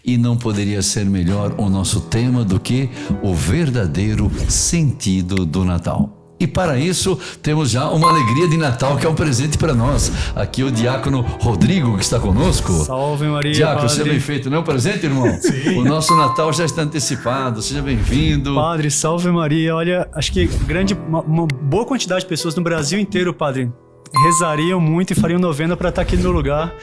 E não poderia ser melhor o nosso tema do que o verdadeiro sentido do Natal. E para isso, temos já uma alegria de Natal, que é um presente para nós. Aqui o diácono Rodrigo, que está conosco. Salve Maria, Diácono, padre. seja bem feito, não é um presente, irmão? Sim. O nosso Natal já está antecipado, seja bem-vindo. Padre, salve Maria. Olha, acho que uma boa quantidade de pessoas no Brasil inteiro, padre, rezariam muito e fariam novena para estar aqui no lugar,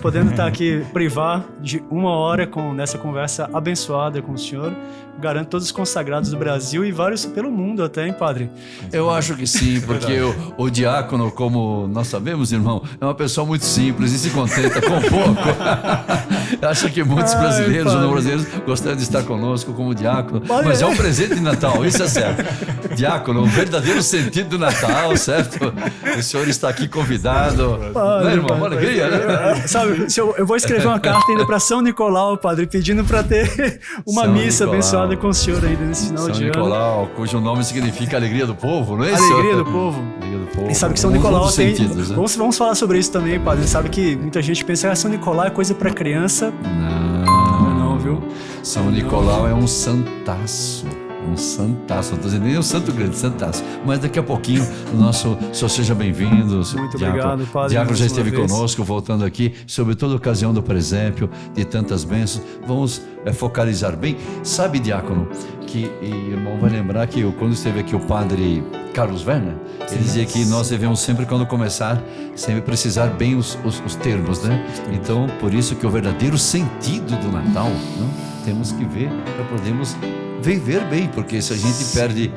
podendo estar aqui, privar de 1 hora nessa conversa abençoada com o senhor. Garanto todos os consagrados do Brasil e vários pelo mundo até, hein, padre? Eu acho que sim, porque o diácono, como nós sabemos, irmão, é uma pessoa muito simples e se contenta com pouco. Acho que muitos brasileiros ou não brasileiros gostariam de estar conosco como diácono, mas é um presente de Natal, isso é certo. Diácono, o verdadeiro sentido do Natal, certo? O senhor está aqui convidado. Padre, Não é, irmão? Uma alegria, né? Sabe, eu vou escrever uma carta ainda para São Nicolau, padre, pedindo para ter uma São missa Nicolau. abençoada com o senhor ainda nesse final São de ano. Nicolau, cujo nome significa alegria do povo, não é isso? Alegria do povo. Alegria do povo. E sabe que São Um Nicolau dos tem... sentidos, né? Vamos falar sobre isso também, padre. Sabe que muita gente pensa que São Nicolau é coisa para criança. Não, viu? São Nicolau é um santaço. Um santaço, não estou dizendo nem um santo grande, santaço. Mas daqui a pouquinho, o senhor seja bem-vindo. Muito obrigado, padre. Diácono já mais uma esteve vez. conosco, voltando aqui, sobre toda a ocasião do presépio, de tantas bênçãos. Vamos focalizar bem. Sabe, diácono, que irmão vai lembrar que quando esteve aqui o padre Carlos Werner, ele dizia que nós devemos sempre, quando começar, sempre precisar bem os termos, né? Então, por isso que o verdadeiro sentido do Natal, não? Temos que ver para podermos viver bem, porque se a gente perde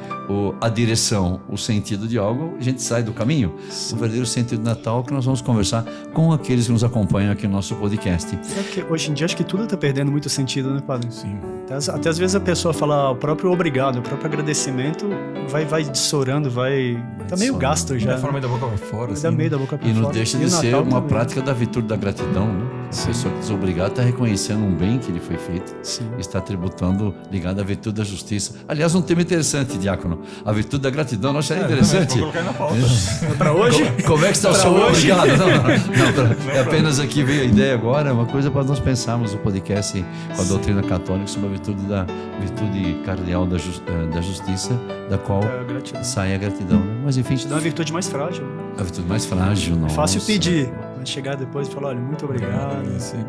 a direção, o sentido de algo, a gente sai do caminho. O verdadeiro sentido do Natal é que nós vamos conversar com aqueles que nos acompanham aqui no nosso podcast. Sabe que hoje em dia acho que tudo está perdendo muito sentido, né, padre? Sim. Até às vezes a pessoa fala o próprio obrigado, o próprio agradecimento vai dessorando, tá meio gasto já. Da forma da boca pra fora. Dá meio da boca pra E fora. não deixa de o ser Natal uma também. prática da virtude da gratidão, né? A pessoa que diz obrigado está reconhecendo um bem que lhe foi feito, Sim. está tributando ligado à virtude da justiça. Aliás, um tema interessante, diácono. A virtude da gratidão, nós acharia interessante. Vou colocar na pauta. Pra hoje? Como é que está o Pra seu hoje? obrigado? Não, é apenas aqui veio a ideia agora, uma coisa para nós pensarmos o podcast com a doutrina católica sobre a virtude cardeal da justiça, da qual É, gratidão. sai a gratidão. Né? Mas enfim, Te dá uma virtude mais frágil. a virtude mais frágil, É nossa. fácil pedir, mas chegar depois e falar, olha, muito obrigado.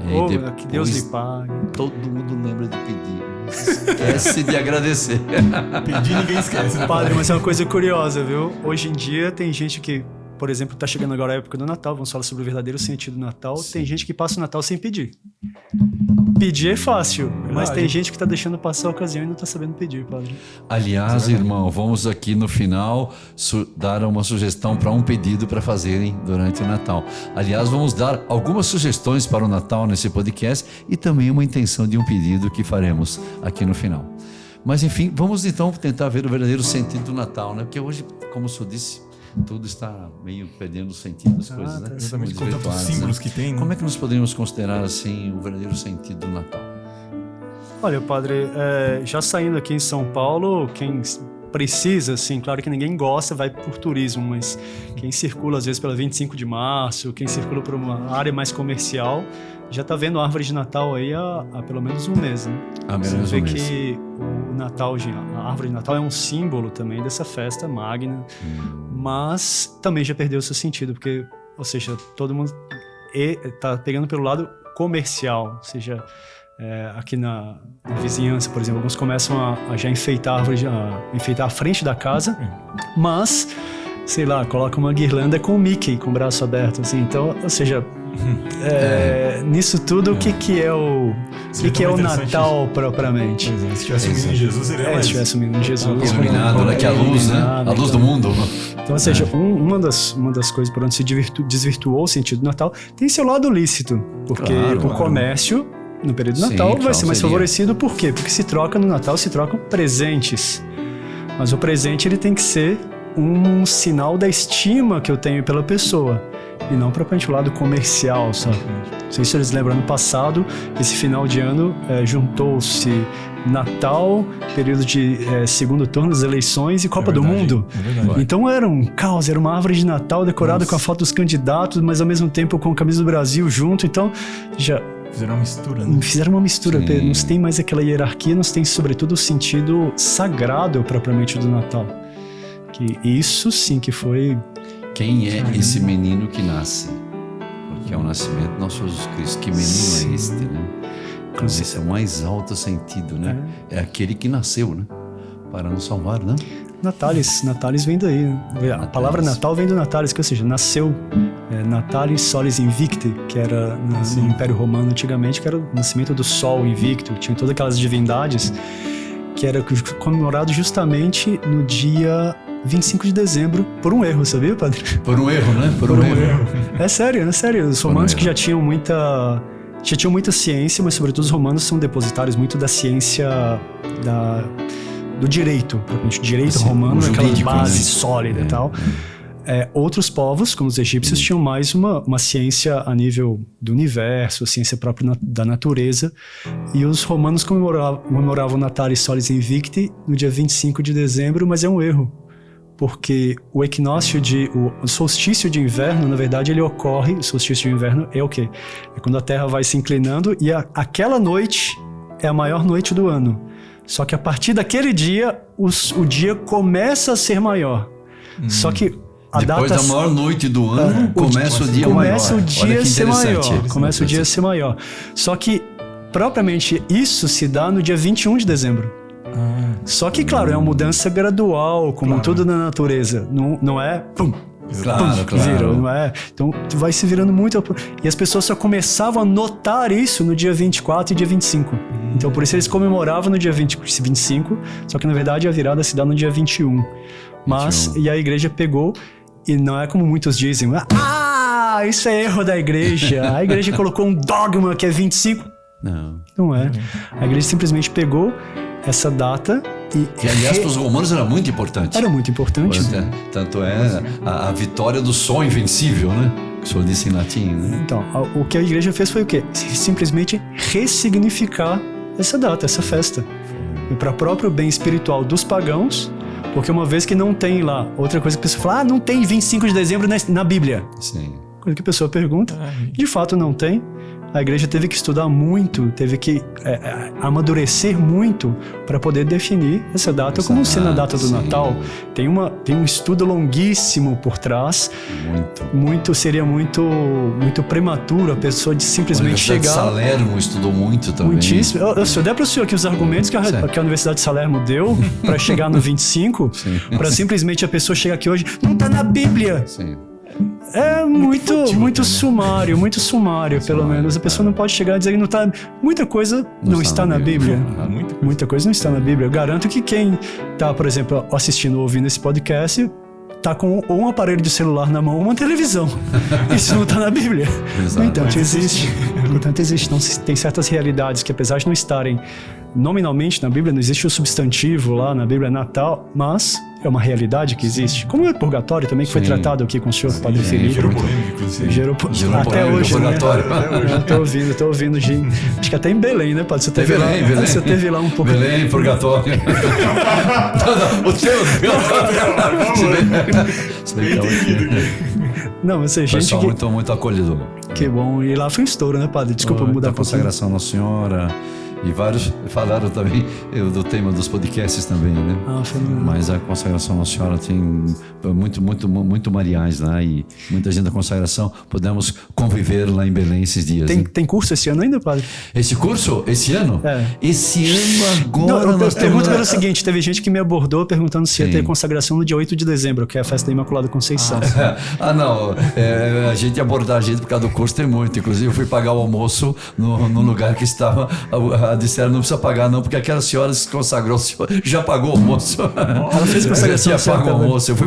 E Ou depois que Deus lhe pague. Todo mundo lembra de pedir, esquece de agradecer. Pedir ninguém esquece, né? Padre, mas é uma coisa curiosa, viu? Hoje em dia tem gente que, por exemplo, tá chegando agora a época do Natal, vamos falar sobre o verdadeiro sentido do Natal. Tem gente que passa o Natal sem pedir. Pedir é fácil, mas tem gente que tá deixando passar a ocasião e não tá sabendo pedir, padre. Aliás, irmão, vamos aqui no final dar uma sugestão para um pedido para fazerem durante o Natal. Aliás, vamos dar algumas sugestões para o Natal nesse podcast e também uma intenção de um pedido que faremos aqui no final. Mas enfim, vamos então tentar ver o verdadeiro sentido do Natal, né? Porque hoje, como o senhor disse, tudo está meio perdendo o sentido das coisas, né? Exatamente, com tantos Desvirtuadas, símbolos né? que tem, né? Como é que nós poderíamos considerar assim o verdadeiro sentido do Natal? Olha, padre, já saindo aqui em São Paulo, quem precisa, assim, claro que ninguém gosta, vai por turismo, mas quem circula às vezes pela 25 de março, quem circula por uma área mais comercial, já está vendo a árvore de Natal aí há pelo menos um mês, né? Há menos Você vê um mês. que o Natal, a árvore de Natal é um símbolo também dessa festa magna, mas também já perdeu o seu sentido, porque, ou seja, todo mundo está pegando pelo lado comercial, ou seja, aqui na vizinhança, por exemplo, alguns começam a já enfeitar a árvore, a enfeitar a frente da casa, mas, sei lá, coloca uma guirlanda com o Mickey, com o braço aberto, assim, então, ou seja, nisso tudo, o que é o Natal propriamente? Se tivesse um menino Jesus, seria mais... Se tivesse um menino Jesus. Iluminado, né? Que é a luz, né? A luz do mundo. Então, ou seja, uma das coisas por onde se desvirtuou o sentido do Natal tem seu lado lícito, porque Claro, o comércio no período do Sim, Natal vai claro, ser mais seria. favorecido. Por quê? Porque no Natal se trocam presentes. Mas o presente ele tem que ser um sinal da estima que eu tenho pela pessoa e não propriamente o lado comercial, sabe? Não sei se vocês lembram, ano passado, esse final de ano, juntou-se Natal, período de segundo turno das eleições e Copa do Mundo. É verdade. Então era um caos, era uma árvore de Natal decorada com a foto dos candidatos, mas ao mesmo tempo com a camisa do Brasil junto. Então, Fizeram uma mistura, né? Fizeram uma mistura, Sim. não tem mais aquela hierarquia, não tem sobretudo o sentido sagrado propriamente do Natal. Que isso sim que foi... Quem é esse menino que nasce? Porque é o nascimento do nosso Jesus Cristo. Que menino é este, né? Então, esse é o mais alto sentido, né? É aquele que nasceu, né? Para nos salvar, né? Natalis vem daí. Né? A palavra Natal vem do Natalis, que ou seja, nasceu. Natalis Solis Invicti, que era no Império Romano antigamente, que era o nascimento do Sol Invicto. Tinha todas aquelas divindades que era comemorado justamente no dia 25 de dezembro, por um erro, sabia, padre? Por um erro, né? Por um erro. É sério. Os romanos que já tinham muita ciência, mas sobretudo os romanos são depositários muito da ciência do direito, propriamente direito assim, romano, aquela base sólida e tal. Outros povos, como os egípcios, tinham mais uma ciência a nível do universo, a ciência própria da natureza, e os romanos comemoravam Natalis Solis Invicti no dia 25 de dezembro, mas é um erro, porque o equinócio o solstício de inverno, na verdade, ele ocorre, o solstício de inverno é o quê? É quando a Terra vai se inclinando e aquela noite é a maior noite do ano. Só que a partir daquele dia, o dia começa a ser maior. Só que depois da maior noite do ano, começa o dia maior. Começa o dia a ser maior. Começa o dia a ser maior. Só que, propriamente, isso se dá no dia 21 de dezembro. Só que, claro, é uma mudança gradual, como tudo na natureza. Não é... Pum, claro. Vira, não é? Então, vai se virando muito... E as pessoas só começavam a notar isso no dia 24 e dia 25. Então, por isso eles comemoravam no dia 25, só que, na verdade, a virada se dá no dia 21. Mas, e a igreja pegou, e não é como muitos dizem, isso é erro da igreja. A igreja colocou um dogma que é 25. Não é. A igreja simplesmente pegou essa data e aliás, para os romanos era muito importante. Era muito importante. Tanto é a vitória do sol invencível, né? Que o senhor disse em latim, né? Então, o que a igreja fez foi o quê? Simplesmente ressignificar essa data, essa festa. E para o próprio bem espiritual dos pagãos, porque uma vez que não tem lá, outra coisa que a pessoa fala, não tem 25 de dezembro na Bíblia. Sim. Coisa que a pessoa pergunta, de fato não tem. A igreja teve que estudar muito, teve que amadurecer muito para poder definir essa data como sendo a data do Natal. Tem um estudo longuíssimo por trás. Seria muito prematuro a pessoa de simplesmente chegar... A Universidade de Salerno estudou muito também. Muitíssimo. Se eu der para o senhor aqui os argumentos que a Universidade de Salerno deu para chegar no 25, para simplesmente a pessoa chegar aqui hoje, não está na Bíblia. Sim. É muito sumário, pelo menos. A pessoa não pode chegar e dizer que não está... Muita coisa não está na Bíblia. Muita coisa não está na Bíblia. Eu garanto que quem está, por exemplo, assistindo ou ouvindo esse podcast está com ou um aparelho de celular na mão ou uma televisão. Isso não está na Bíblia. No entanto, existe. Então, tem certas realidades que, apesar de não estarem nominalmente na Bíblia, não existe o substantivo lá na Bíblia Natal, mas é uma realidade que existe. Como é o purgatório também, que foi tratado aqui com o senhor, Padre Felipe. Gerou polêmica, inclusive. Gerou até hoje, purgatório. Né? Tô ouvindo, gente. Acho que até em Belém, né, Padre? Você teve Belém. Você teve lá um pouco. Belém, purgatório. O teu. Não, mas é gente pessoal que... muito acolhedor. Que bom. E lá foi um estouro, né, Padre? Desculpa mudar a consagração Nossa Senhora. E vários falaram também do tema dos podcasts também, né? Mas a consagração Nossa Senhora tem muito mariais lá e muita gente da consagração. Podemos conviver lá em Belém esses dias. Tem curso esse ano ainda, Padre? Esse curso? Esse ano? Esse ano agora... Eu pergunto pelo seguinte, teve gente que me abordou perguntando se ia ter consagração no dia 8 de dezembro, que é a festa da Imaculada Conceição. Não. A gente abordar a gente por causa do curso tem muito. Inclusive, eu fui pagar o almoço no lugar que estava... Disseram, não precisa pagar não, porque aquela senhora se consagrou, já pagou o almoço. Ela fez consagração. Já pagou o almoço. Eu fui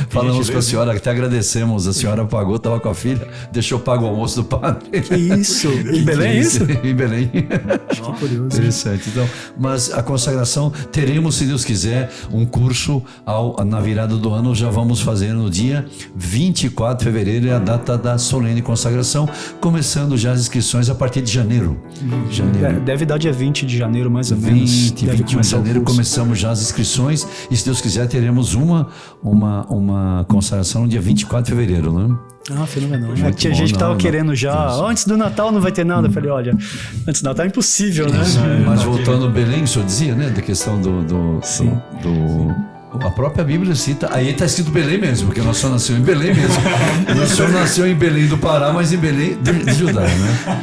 falamos com a senhora, até agradecemos, a senhora pagou, estava com a filha, deixou pago o almoço do padre. Que isso? Em Belém é isso? Em Belém. Que curioso. Interessante. Então, mas a consagração, teremos, se Deus quiser, um curso na virada do ano, já vamos fazer no dia 24 de fevereiro, é a data da solene consagração, começando já as inscrições a partir de janeiro. Deve dar dia 20 de janeiro, mais ou menos. 20, 21 de janeiro começamos já as inscrições e, se Deus quiser, teremos uma consagração no dia 24 de fevereiro, né? Ah, fenomenal. bom, Tinha gente que estava querendo já, antes do Natal não vai ter nada. Eu falei, olha, antes do Natal é impossível, né? Mas voltando ao Belém, o senhor dizia, né? Da questão a própria Bíblia cita, aí está escrito Belém mesmo, porque nós só nasceu em Belém mesmo. O senhor nasceu em Belém do Pará, mas em Belém de Judá, né?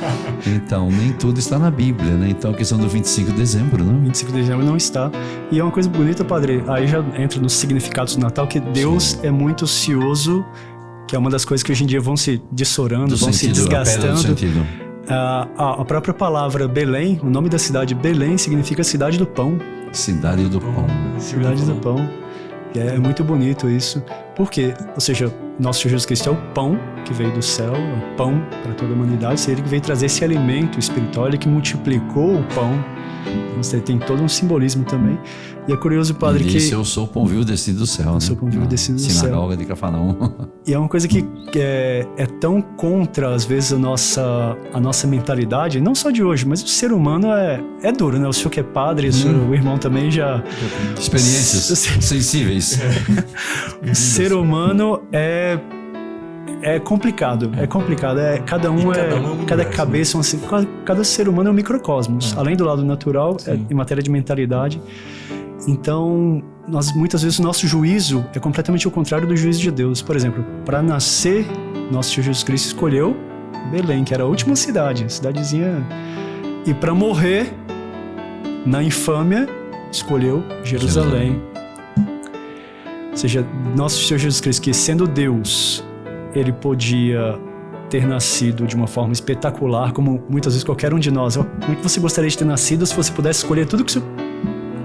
Então, nem tudo está na Bíblia, né? Então, a questão do 25 de dezembro, né? 25 de dezembro não está. E é uma coisa bonita, padre, aí já entra nos significados do Natal, que Deus é muito ocioso, que é uma das coisas que hoje em dia vão se dessorando, vão se desgastando. A própria palavra Belém, o nome da cidade Belém, significa cidade do pão. Cidade do pão. Cidade do pão. E é muito bonito isso. Por quê? Ou seja, nosso Senhor Jesus Cristo é o pão que veio do céu, é o pão para toda a humanidade. Ele que veio trazer esse alimento espiritual, ele que multiplicou o pão. Então, você tem todo um simbolismo também. E é curioso, padre, que... eu sou o pão vivo descido do céu, né? Eu sou o pão vivo descido do céu. Sinagoga de Cafarnaum. E é uma coisa que é tão contra, às vezes, a nossa mentalidade, não só de hoje, mas o ser humano é duro, né? O senhor que é padre, o irmão também já... Experiências sensíveis. O ser humano é complicado, cada cabeça, cada ser humano é um microcosmos, além do lado natural, em matéria de mentalidade. Então, muitas vezes o nosso juízo é completamente o contrário do juízo de Deus. Por exemplo, para nascer, nosso Senhor Jesus Cristo escolheu Belém, que era a última cidadezinha, e para morrer na infâmia, escolheu Jerusalém. Ou seja, nosso Senhor Jesus Cristo, que sendo Deus, ele podia ter nascido de uma forma espetacular, como muitas vezes qualquer um de nós. Como é que você gostaria de ter nascido se você pudesse escolher tudo que você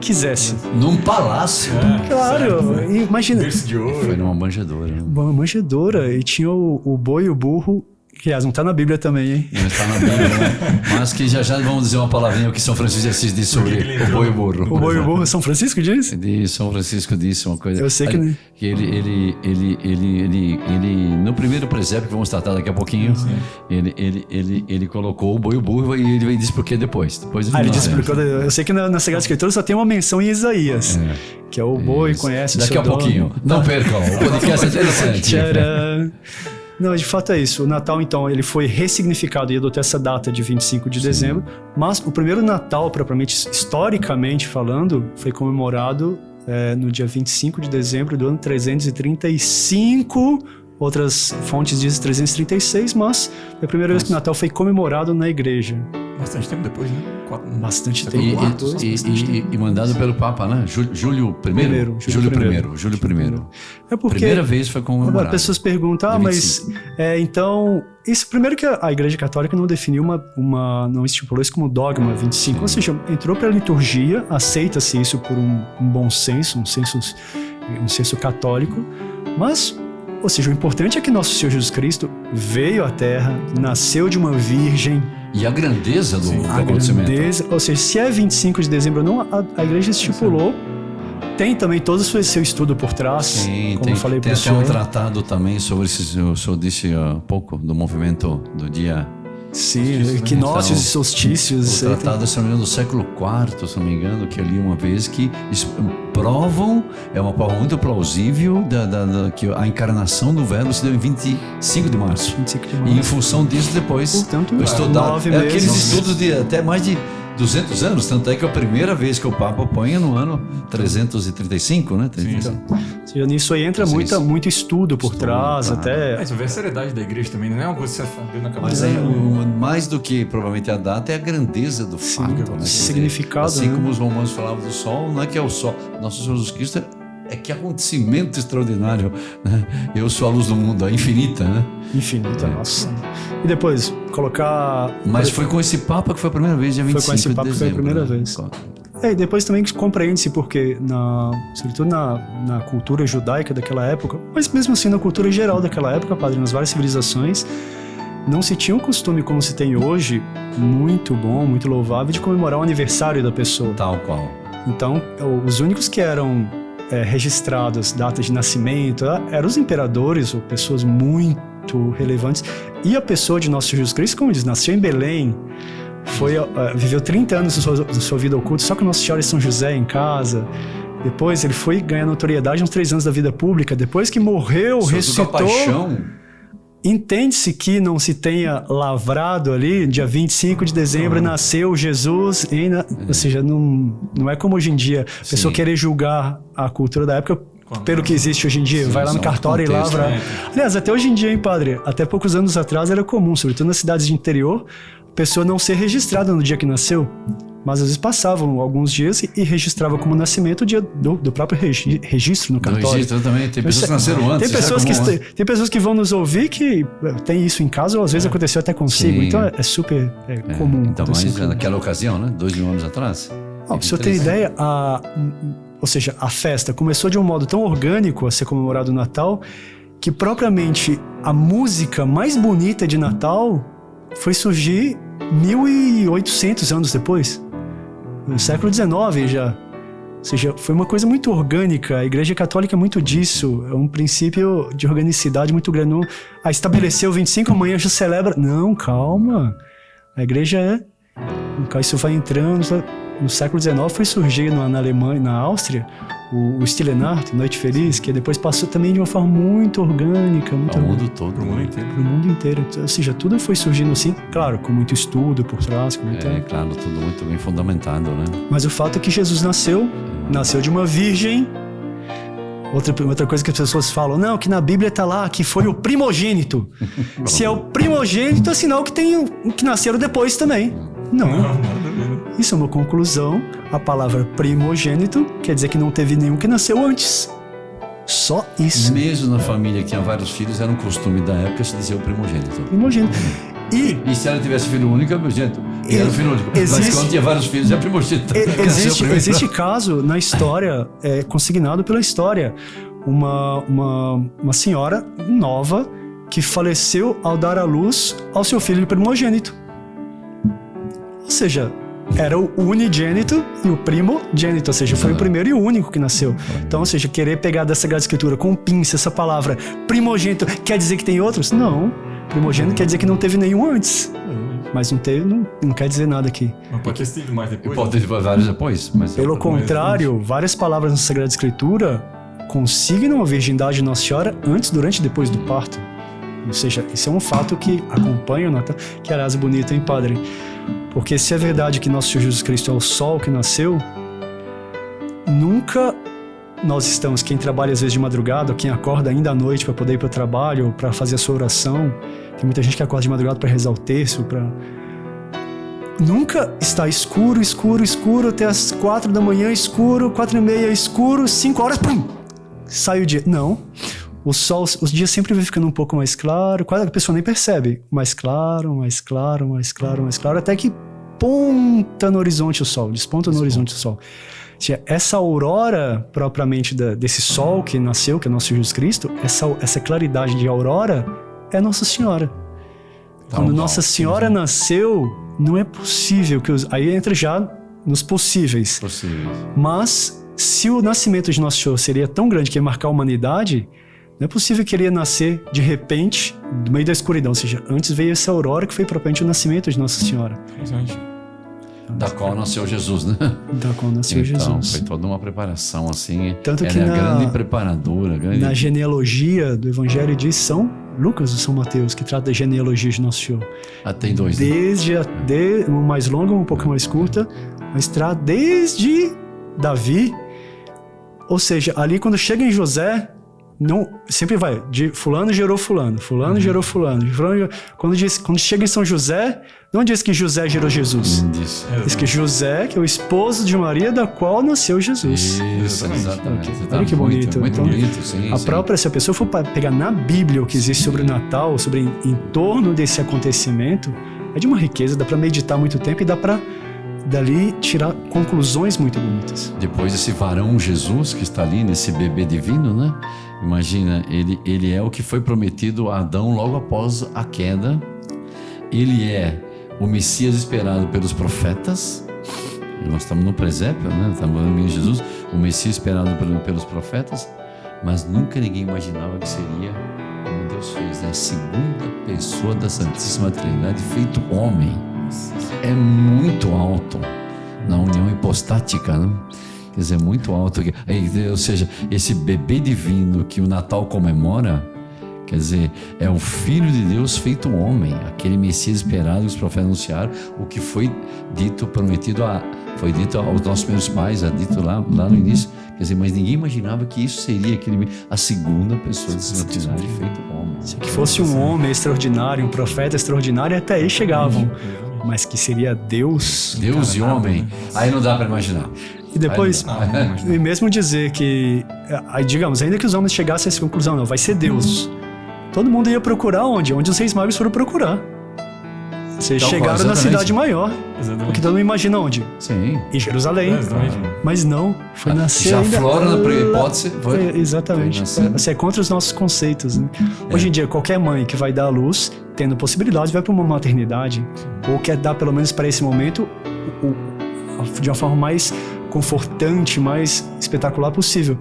quisesse? Num palácio. Claro, imagina. Foi numa manjedoura. Uma manjedoura, e tinha o boi e o burro, que aliás não está na Bíblia também, hein? Não está na Bíblia, né? Mas que já vamos dizer uma palavrinha que São Francisco de Assis disse sobre o boi e o burro. O boi e o burro, São Francisco disse? São Francisco disse uma coisa. Eu sei que... Ele no primeiro presépio, que vamos tratar daqui a pouquinho, ele colocou o boi e o burro, e ele disse por que depois. Ele disse por que. Eu sei que na Sagrada Escritura só tem uma menção em Isaías, que é o boi conhece o seu dono. Daqui a pouquinho. Não percam, o podcast é interessante. Tcharam! Não, de fato é isso. O Natal, então, ele foi ressignificado e adotou essa data de 25 de dezembro, mas o primeiro Natal, propriamente, historicamente falando, foi comemorado no dia 25 de dezembro do ano 335. Outras fontes dizem 336, mas foi a primeira vez que o Natal foi comemorado na igreja. Bastante tempo depois, né? Bastante tempo. E mandado pelo Papa, né? Júlio I. Júlio I. É porque... Primeira vez foi comemorado. As pessoas perguntam, mas... então... Isso, primeiro que a Igreja Católica não definiu não estipulou isso como dogma 25. Ou seja, entrou para a liturgia, aceita-se isso por um bom senso, um senso católico, mas... Ou seja, o importante é que nosso Senhor Jesus Cristo veio à Terra, nasceu de uma virgem. E a grandeza do acontecimento. Ou seja, se é 25 de dezembro ou não, a igreja estipulou. Tem também todo o seu estudo por trás, sim, como eu falei para o senhor. Tem até um tratado também sobre o senhor disse há pouco do movimento do dia... Sim, equinócios e solstícios. O tratado, se não me engano, do século IV, se não me engano, que eu li uma vez, que provam, é uma prova muito plausível, que a encarnação do Verbo se deu em 25 de março. 25 de março. E em função disso, depois, portanto, estudar aqueles estudos de até mais de 200 anos, tanto é que é a primeira vez que o Papa põe no ano 335, né? Então, nisso aí entra muito estudo por trás, até... Mas vê a seriedade da igreja também, não é uma coisa que você sabe na cabeça. Mas mais do que provavelmente a data, é a grandeza do fato, né? Significado, assim como os romanos falavam do sol, não é que é o sol. Nosso Senhor Jesus Cristo é que acontecimento extraordinário, né? Eu sou a luz do mundo, a infinita, né? Infinita, nossa. E depois, colocar... Mas foi com esse Papa que foi a primeira vez, dia 25 foi com esse Papa que foi a primeira vez. E depois também compreende-se porque, sobretudo na cultura judaica daquela época, mas mesmo assim na cultura geral daquela época, padre, nas várias civilizações, não se tinha um costume como se tem hoje, muito bom, muito louvável, de comemorar o aniversário da pessoa. Tal qual. Então, os únicos que eram registrados, datas de nascimento, eram os imperadores ou pessoas muito relevantes. E a pessoa de nosso Jesus Cristo, como diz, nasceu em Belém. viveu 30 anos da sua vida oculta, só com Nossa Senhora e São José em casa. Depois ele foi ganhar notoriedade uns 3 anos da vida pública. Depois que morreu, ressuscitou. Paixão. Entende-se que não se tenha lavrado ali, dia 25 de dezembro, nasceu Jesus. Ou seja, não é como hoje em dia, a pessoa querer julgar a cultura da época pelo que existe hoje em dia. Vai lá no cartório e lavra. Aliás, até hoje em dia, hein, padre? Até poucos anos atrás era comum, sobretudo nas cidades de interior, a pessoa não ser registrada no dia que nasceu. Mas às vezes passavam alguns dias e registrava como nascimento o dia do próprio registro no cartório. Registro também, tem pessoas que nasceram antes. Tem pessoas que vão nos ouvir que tem isso em casa, ou às vezes aconteceu até consigo. Sim. Então é super comum. Então, mas naquela ocasião, né? 2.000 anos atrás. Pra você ter ideia, ou seja, a festa começou de um modo tão orgânico a ser comemorado o Natal, que propriamente a música mais bonita de Natal foi surgir 1.800 anos depois. No século XIX já. Ou seja, foi uma coisa muito orgânica. A Igreja Católica é muito disso. É um princípio de organicidade muito grande. Não, estabeleceu 25, amanhã já celebra. Não, calma. A Igreja isso vai entrando. No século XIX foi surgir na Alemanha, na Áustria, o Stille Nacht, Noite Feliz, que depois passou também de uma forma muito orgânica. Ao mundo todo, pro mundo inteiro. Pro mundo inteiro. Ou seja, tudo foi surgindo assim, claro, com muito estudo por trás. Claro, tudo muito bem fundamentado, né? Mas o fato é que Jesus nasceu de uma virgem. Outra coisa que as pessoas falam, não, que na Bíblia tá lá, que foi o primogênito. Se é o primogênito, é sinal que nasceram depois também. Não. Isso é uma conclusão. A palavra primogênito quer dizer que não teve nenhum que nasceu antes. Só isso. Mesmo na família que tinha vários filhos, era um costume da época se dizer o primogênito. E se ela tivesse filho único, é primogênito. E era o filho único. Mas quando tinha vários filhos, é primogênito. Existe caso na história, consignado pela história, uma senhora nova que faleceu ao dar à luz ao seu filho primogênito. Ou seja, era o unigênito e o primogênito, ou seja, foi o primeiro e o único que nasceu. Então, ou seja, querer pegar da Sagrada Escritura com pinça essa palavra primogênito quer dizer que tem outros? Não. Primogênito quer dizer que não teve nenhum antes. Mas não quer dizer nada aqui. Mas pode ter sido mais depois. Pode ter vários depois. Mas pelo contrário, várias palavras na Sagrada Escritura consignam a virgindade de Nossa Senhora antes, durante e depois do parto. Ou seja, isso é um fato que acompanha o Natal. Que aliás é bonito, hein, padre? Porque se é verdade que nosso Senhor Jesus Cristo é o sol que nasceu, nunca nós estamos, quem trabalha às vezes de madrugada, ou quem acorda ainda à noite para poder ir para o trabalho, ou para fazer a sua oração, tem muita gente que acorda de madrugada para rezar o terço, nunca está escuro, até as 4 da manhã escuro, 4:30 escuro, 5 horas, pum, sai o dia. Não. O sol, os dias sempre vai ficando um pouco mais claro, quase a pessoa nem percebe. Mais claro, até que ponta no horizonte o sol, desponta no horizonte o sol. Essa aurora propriamente desse sol que nasceu, que é nosso Jesus Cristo, essa claridade de aurora é Nossa Senhora. Quando Nossa Senhora nasceu, não é possível que aí entra já nos possíveis. Mas se o nascimento de Nosso Senhor seria tão grande que ia marcar a humanidade, não é possível que ele ia nascer de repente, do meio da escuridão. Ou seja, antes veio essa aurora que foi propriamente o nascimento de Nossa Senhora. Da qual nasceu Jesus, né? Da qual nasceu Jesus. Então, foi toda uma preparação, assim. Tanto que ela é a grande preparadora. Na genealogia do Evangelho diz São Lucas ou São Mateus, que trata da genealogia de Nosso Senhor. Tem dois, né? Desde uma mais longa, um pouco mais curta, mas trata desde Davi. Ou seja, ali quando chega em José, não, sempre vai, de fulano gerou fulano, fulano gerou fulano. Quando chega em São José, não diz que José gerou Jesus. Diz que José, que é o esposo de Maria, da qual nasceu Jesus. Isso, exatamente. Olha que bonito. Muito bonito, sim. Própria, se a pessoa for pegar na Bíblia o que existe sobre o Natal, sobre em torno desse acontecimento, é de uma riqueza, dá para meditar muito tempo e dá para dali tirar conclusões muito bonitas. Depois esse varão Jesus que está ali, nesse bebê divino, né? Imagina, ele é o que foi prometido a Adão logo após a queda. Ele é o Messias esperado pelos profetas. E nós estamos no presépio, né? Estamos no Jesus, o Messias esperado pelos profetas. Mas nunca ninguém imaginava que seria como Deus fez, né? A segunda pessoa da Santíssima Trindade, feito homem. é muito alto na união hipostática, né? Quer dizer, muito alto. Ou seja, esse bebê divino que o Natal comemora, quer dizer, é o Filho de Deus feito homem, aquele Messias esperado que os profetas anunciaram, o que foi dito, prometido, foi dito aos nossos primeiros pais, dito lá no início. Quer dizer, mas ninguém imaginava que isso seria a segunda pessoa da Trindade feito homem. Se que fosse um homem extraordinário, um profeta extraordinário, até aí chegavam. Mas que seria Deus. Deus e homem, aí não dá para imaginar. E depois, e mesmo dizer que, aí, digamos, ainda que os homens chegassem a essa conclusão, não, vai ser Deus. Todo mundo ia procurar onde? Onde os reis magos foram procurar. Vocês chegaram na cidade maior. Exatamente. Porque todo mundo imagina onde? Sim. Em Jerusalém. Mas não, foi nascer já ainda... flora na hipótese. Exatamente. Você é contra os nossos conceitos, né? Hoje em dia, qualquer mãe que vai dar à luz, tendo possibilidade, vai para uma maternidade. Ou quer dar, pelo menos para esse momento, de uma forma mais confortante, mais espetacular possível.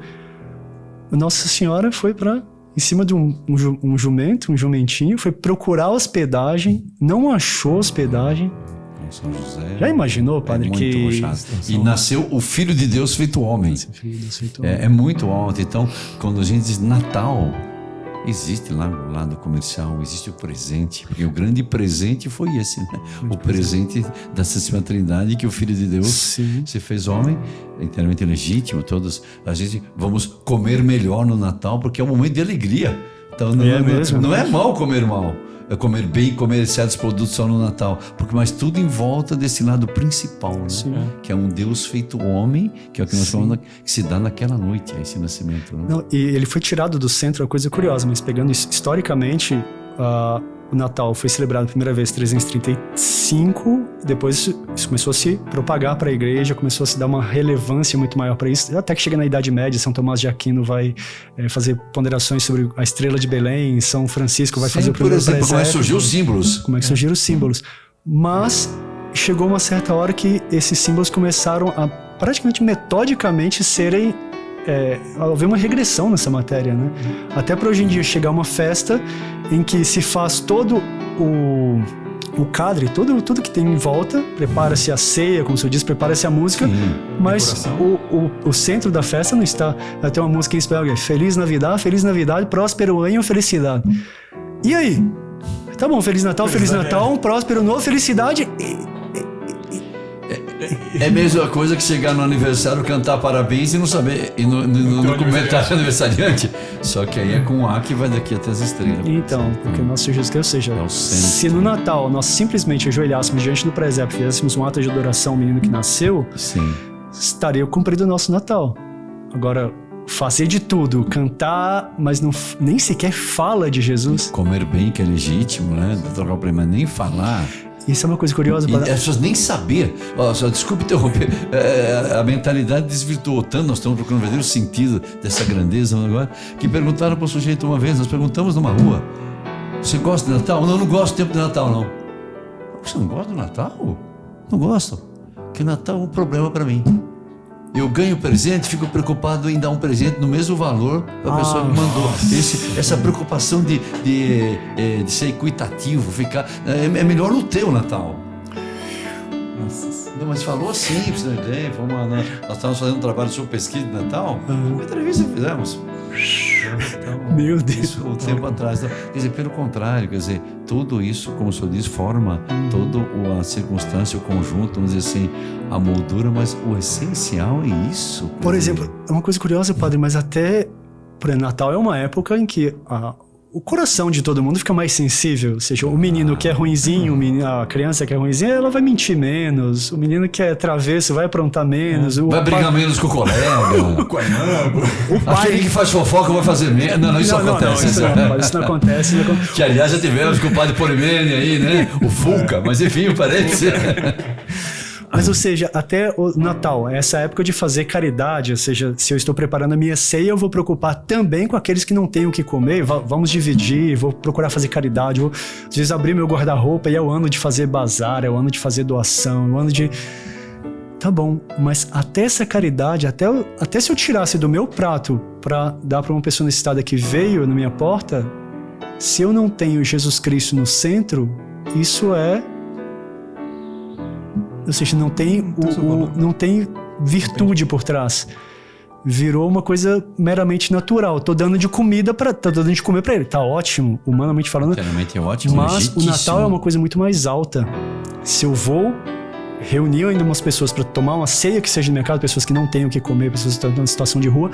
Nossa Senhora foi para... em cima de um jumento, um jumentinho, foi procurar hospedagem, não achou hospedagem. São José. Já imaginou, padre, que... E nasceu o Filho de Deus feito homem. É muito alto. Então, quando a gente diz Natal, existe lá no lado comercial, existe o presente. Porque o grande presente foi esse, né? O presente da Santíssima Trindade, que o Filho de Deus se fez homem, inteiramente legítimo. Todos, a gente vamos comer melhor no Natal, porque é um momento de alegria. Então não é mal comer mal. É comer bem, comer certos produtos só no Natal. Mas tudo em volta desse lado principal, né? Que é um Deus feito homem, que é o que nós falamos, que se dá naquela noite, esse nascimento. Né? Não, e ele foi tirado do centro, é uma coisa curiosa, mas pegando historicamente, o Natal foi celebrado a primeira vez em 335, depois isso começou a se propagar para a igreja, começou a se dar uma relevância muito maior para isso, até que chega na Idade Média, São Tomás de Aquino vai fazer ponderações sobre a estrela de Belém, São Francisco vai fazer o primeiro presépio. Como é que surgiu os símbolos. Como é que surgiram os símbolos. Mas chegou uma certa hora que esses símbolos começaram a praticamente metodicamente serem... haver uma regressão nessa matéria, né? Até para hoje em dia chegar uma festa em que se faz todo o cadre, tudo que tem em volta, prepara-se a ceia, como você disse, prepara-se a música, mas o centro da festa não está. Vai ter uma música em espanhol, Feliz Navidade, próspero ano, felicidade. E aí? Tá bom, Feliz Natal, um próspero novo, felicidade. É a mesma coisa que chegar no aniversário, cantar parabéns e não saber, e no comentário aniversariante. Só que aí é com A que vai daqui até as estrelas. Então, porque o nosso Jesus Cristo, ou seja, se no Natal nós simplesmente ajoelhássemos diante do presépio, fizéssemos um ato de adoração ao menino que nasceu, estaria cumprido o nosso Natal. Agora, fazer de tudo, cantar, mas nem sequer fala de Jesus. Comer bem, que é legítimo, né? Trocar o problema, nem falar. Isso é uma coisa curiosa. E as pessoas nem saber. Só desculpe interromper. A mentalidade desvirtuou tanto, nós estamos procurando o verdadeiro sentido dessa grandeza agora, que perguntaram para o sujeito uma vez, nós perguntamos numa rua, você gosta de Natal? Não gosto do tempo de Natal, não. Você não gosta do Natal? Não gosto. Porque Natal é um problema para mim. Eu ganho presente, fico preocupado em dar um presente no mesmo valor para a pessoa que mandou. Essa preocupação de ser equitativo, é melhor não ter o Natal. Nossa. Não, mas falou assim, pra você ter ideia. Nós estávamos fazendo um trabalho sobre pesquisa de Natal. Uma entrevista fizemos. Meu Deus. Isso um tempo atrás. Quer dizer, pelo contrário, tudo isso, como o senhor diz, forma toda a circunstância, o conjunto, vamos dizer assim, a moldura, mas o essencial é isso. Por exemplo, é uma coisa curiosa, padre, mas até para Natal é uma época em que o coração de todo mundo fica mais sensível. Ou seja, o menino que é ruinzinho, a criança que é ruinzinha, ela vai mentir menos. O menino que é travesso vai aprontar menos. Vai brigar menos com o colega. Aquele que faz fofoca vai fazer menos. Não, isso acontece. Isso não acontece. Que aliás já tivemos com o padre Polimene aí, né? O Fulca, mas enfim, parece. Mas, ou seja, até o Natal, essa época de fazer caridade, ou seja, se eu estou preparando a minha ceia, eu vou preocupar também com aqueles que não têm o que comer, vamos dividir, vou procurar fazer caridade, vou às vezes abrir meu guarda-roupa e é o ano de fazer bazar, é o ano de fazer doação, é o ano de... Tá bom, mas até essa caridade, até se eu tirasse do meu prato para dar para uma pessoa necessitada que veio na minha porta, se eu não tenho Jesus Cristo no centro, isso é Ou seja, não tem, não tem virtude por trás. Virou uma coisa meramente natural. Tô dando de comida tô dando de comer pra ele. Tá ótimo, humanamente falando. Inteiramente é ótimo, mas legítíssimo. o Natal é uma coisa muito mais alta. Se eu vou reunir ainda umas pessoas pra tomar uma ceia que seja no mercado, pessoas que não têm o que comer, pessoas que estão em situação de rua,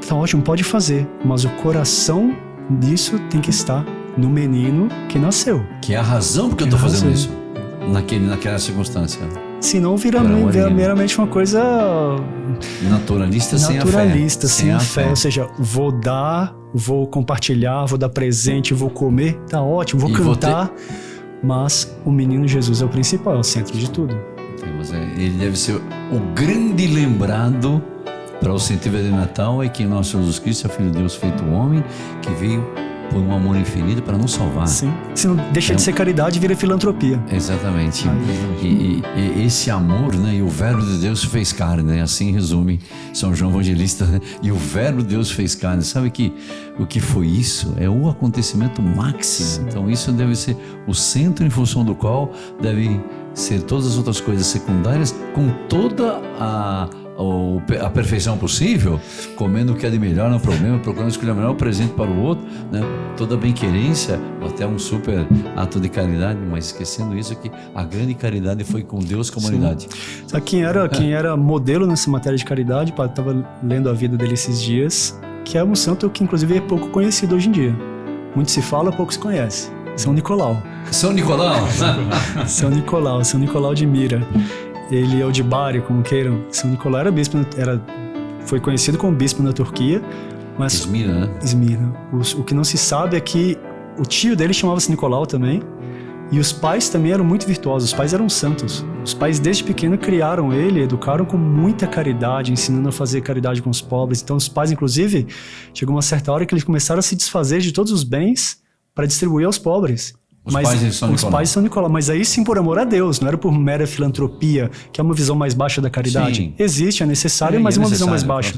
tá ótimo, pode fazer. Mas o coração disso tem que estar no menino que nasceu. Que é a razão porque eu tô fazendo isso. Naquela circunstância. Senão vira meramente uma coisa naturalista sem a fé. Naturalista, sem a fé. Ou seja, vou dar, vou compartilhar, vou dar presente, vou comer, tá ótimo, vou cantar. Mas o menino Jesus é o principal, é o centro de tudo. Ele deve ser o grande lembrado para o sentido de Natal, é que nosso Jesus Cristo é o Filho de Deus feito homem, que veio por um amor infinito para nos salvar. Sim. Se não deixa de ser caridade, vira filantropia. Exatamente. E esse amor, né? E o Verbo de Deus fez carne, né? Assim resume São João Evangelista, né? E o Verbo de Deus fez carne. Sabe que o que foi isso? É o acontecimento máximo. Sim. Então isso deve ser o centro em função do qual deve ser todas as outras coisas secundárias, com toda a perfeição possível, comendo o que é de melhor, não é problema, procurando escolher o melhor presente para o outro, né? Toda bem-querência, até um super ato de caridade, mas esquecendo isso, que a grande caridade foi com Deus, com a humanidade. Sabe quem era modelo nessa matéria de caridade? Eu estava lendo a vida dele esses dias, que é um santo que inclusive é pouco conhecido hoje em dia. Muito se fala, pouco se conhece. São Nicolau. São Nicolau? São Nicolau de Mira. Ele é o de Bari, como queiram. São Nicolau era bispo, foi conhecido como bispo na Turquia, mas Esmirna, né? Esmirna. O que não se sabe é que o tio dele chamava-se Nicolau também, e os pais também eram muito virtuosos. Os pais eram santos. Os pais desde pequeno criaram ele, educaram com muita caridade, ensinando a fazer caridade com os pobres. Então os pais, inclusive, chegou uma certa hora que eles começaram a se desfazer de todos os bens para distribuir aos pobres. Os pais de São Nicolau, mas aí sim por amor a Deus, não era por mera filantropia, que é uma visão mais baixa da caridade. Sim. Existe, é necessária, mas é uma visão mais baixa.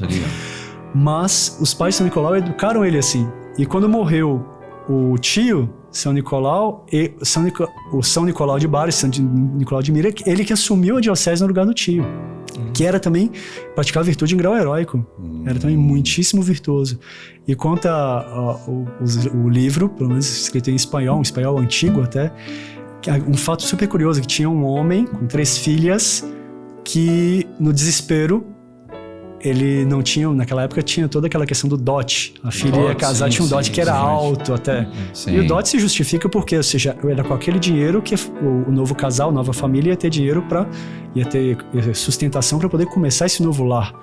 Mas os pais de São Nicolau educaram ele assim. E quando morreu o tio, São Nicolau, e o São Nicolau de Bari, São Nicolau de Mira, ele que assumiu a diocese no lugar do tio. Que era também praticar a virtude em grau heróico. Era também muitíssimo virtuoso. E conta o livro, pelo menos escrito em espanhol, um espanhol antigo até, um fato super curioso, que tinha um homem com 3 filhas que, no desespero, ele não tinha, naquela época tinha toda aquela questão do dote. A filha ia casar, tinha um dote que era alto até. Sim. E o dote se justifica porque, ou seja, era com aquele dinheiro que o novo casal, a nova família ia ter dinheiro ia ter sustentação para poder começar esse novo lar.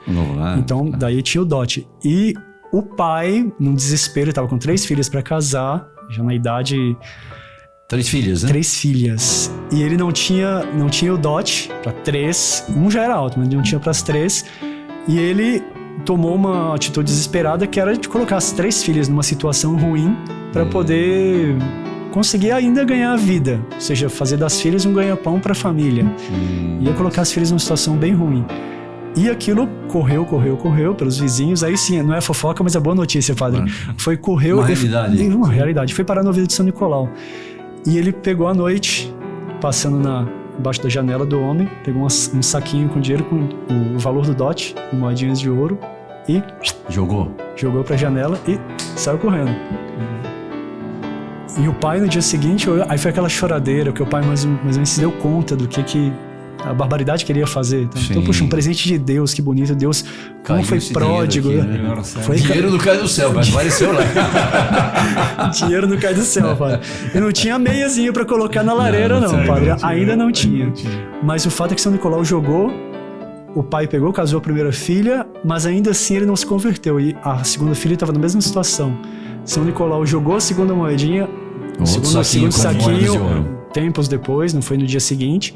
Então, daí tinha o dote. E o pai, num desespero, estava com 3 filhas para casar, já na idade... 3 filhas, né? 3 filhas. E ele não tinha o dote para 3. Um já era alto, mas não tinha para as 3. E ele tomou uma atitude desesperada, que era de colocar as 3 filhas numa situação ruim para poder conseguir ainda ganhar a vida. Ou seja, fazer das filhas um ganha-pão para a família. Ia colocar as filhas numa situação bem ruim. E aquilo correu pelos vizinhos. Aí sim, não é fofoca, mas é boa notícia, padre. Correu... Uma realidade. Uma realidade. Foi parar na vida de São Nicolau. E ele pegou à noite, passando embaixo da janela do homem, pegou um saquinho com dinheiro, com o valor do dote, moedinhas de ouro, e jogou pra janela e saiu correndo. E o pai, no dia seguinte, aí foi aquela choradeira, porque o pai mais ou menos se deu conta do que a barbaridade que ele ia fazer. Então, poxa, um presente de Deus, que bonito. Deus, como foi pródigo. Dinheiro, aqui, né? Dinheiro não cai do céu, mas apareceu lá. Dinheiro não cai do céu, padre. E não tinha meiazinha pra colocar na lareira, não, padre. Ainda não tinha. Mas o fato é que São Nicolau jogou, o pai pegou, casou a primeira filha, mas ainda assim ele não se converteu. E a segunda filha estava na mesma situação. São Nicolau jogou a segunda moedinha, o segundo saquinho, tempos depois, não foi no dia seguinte.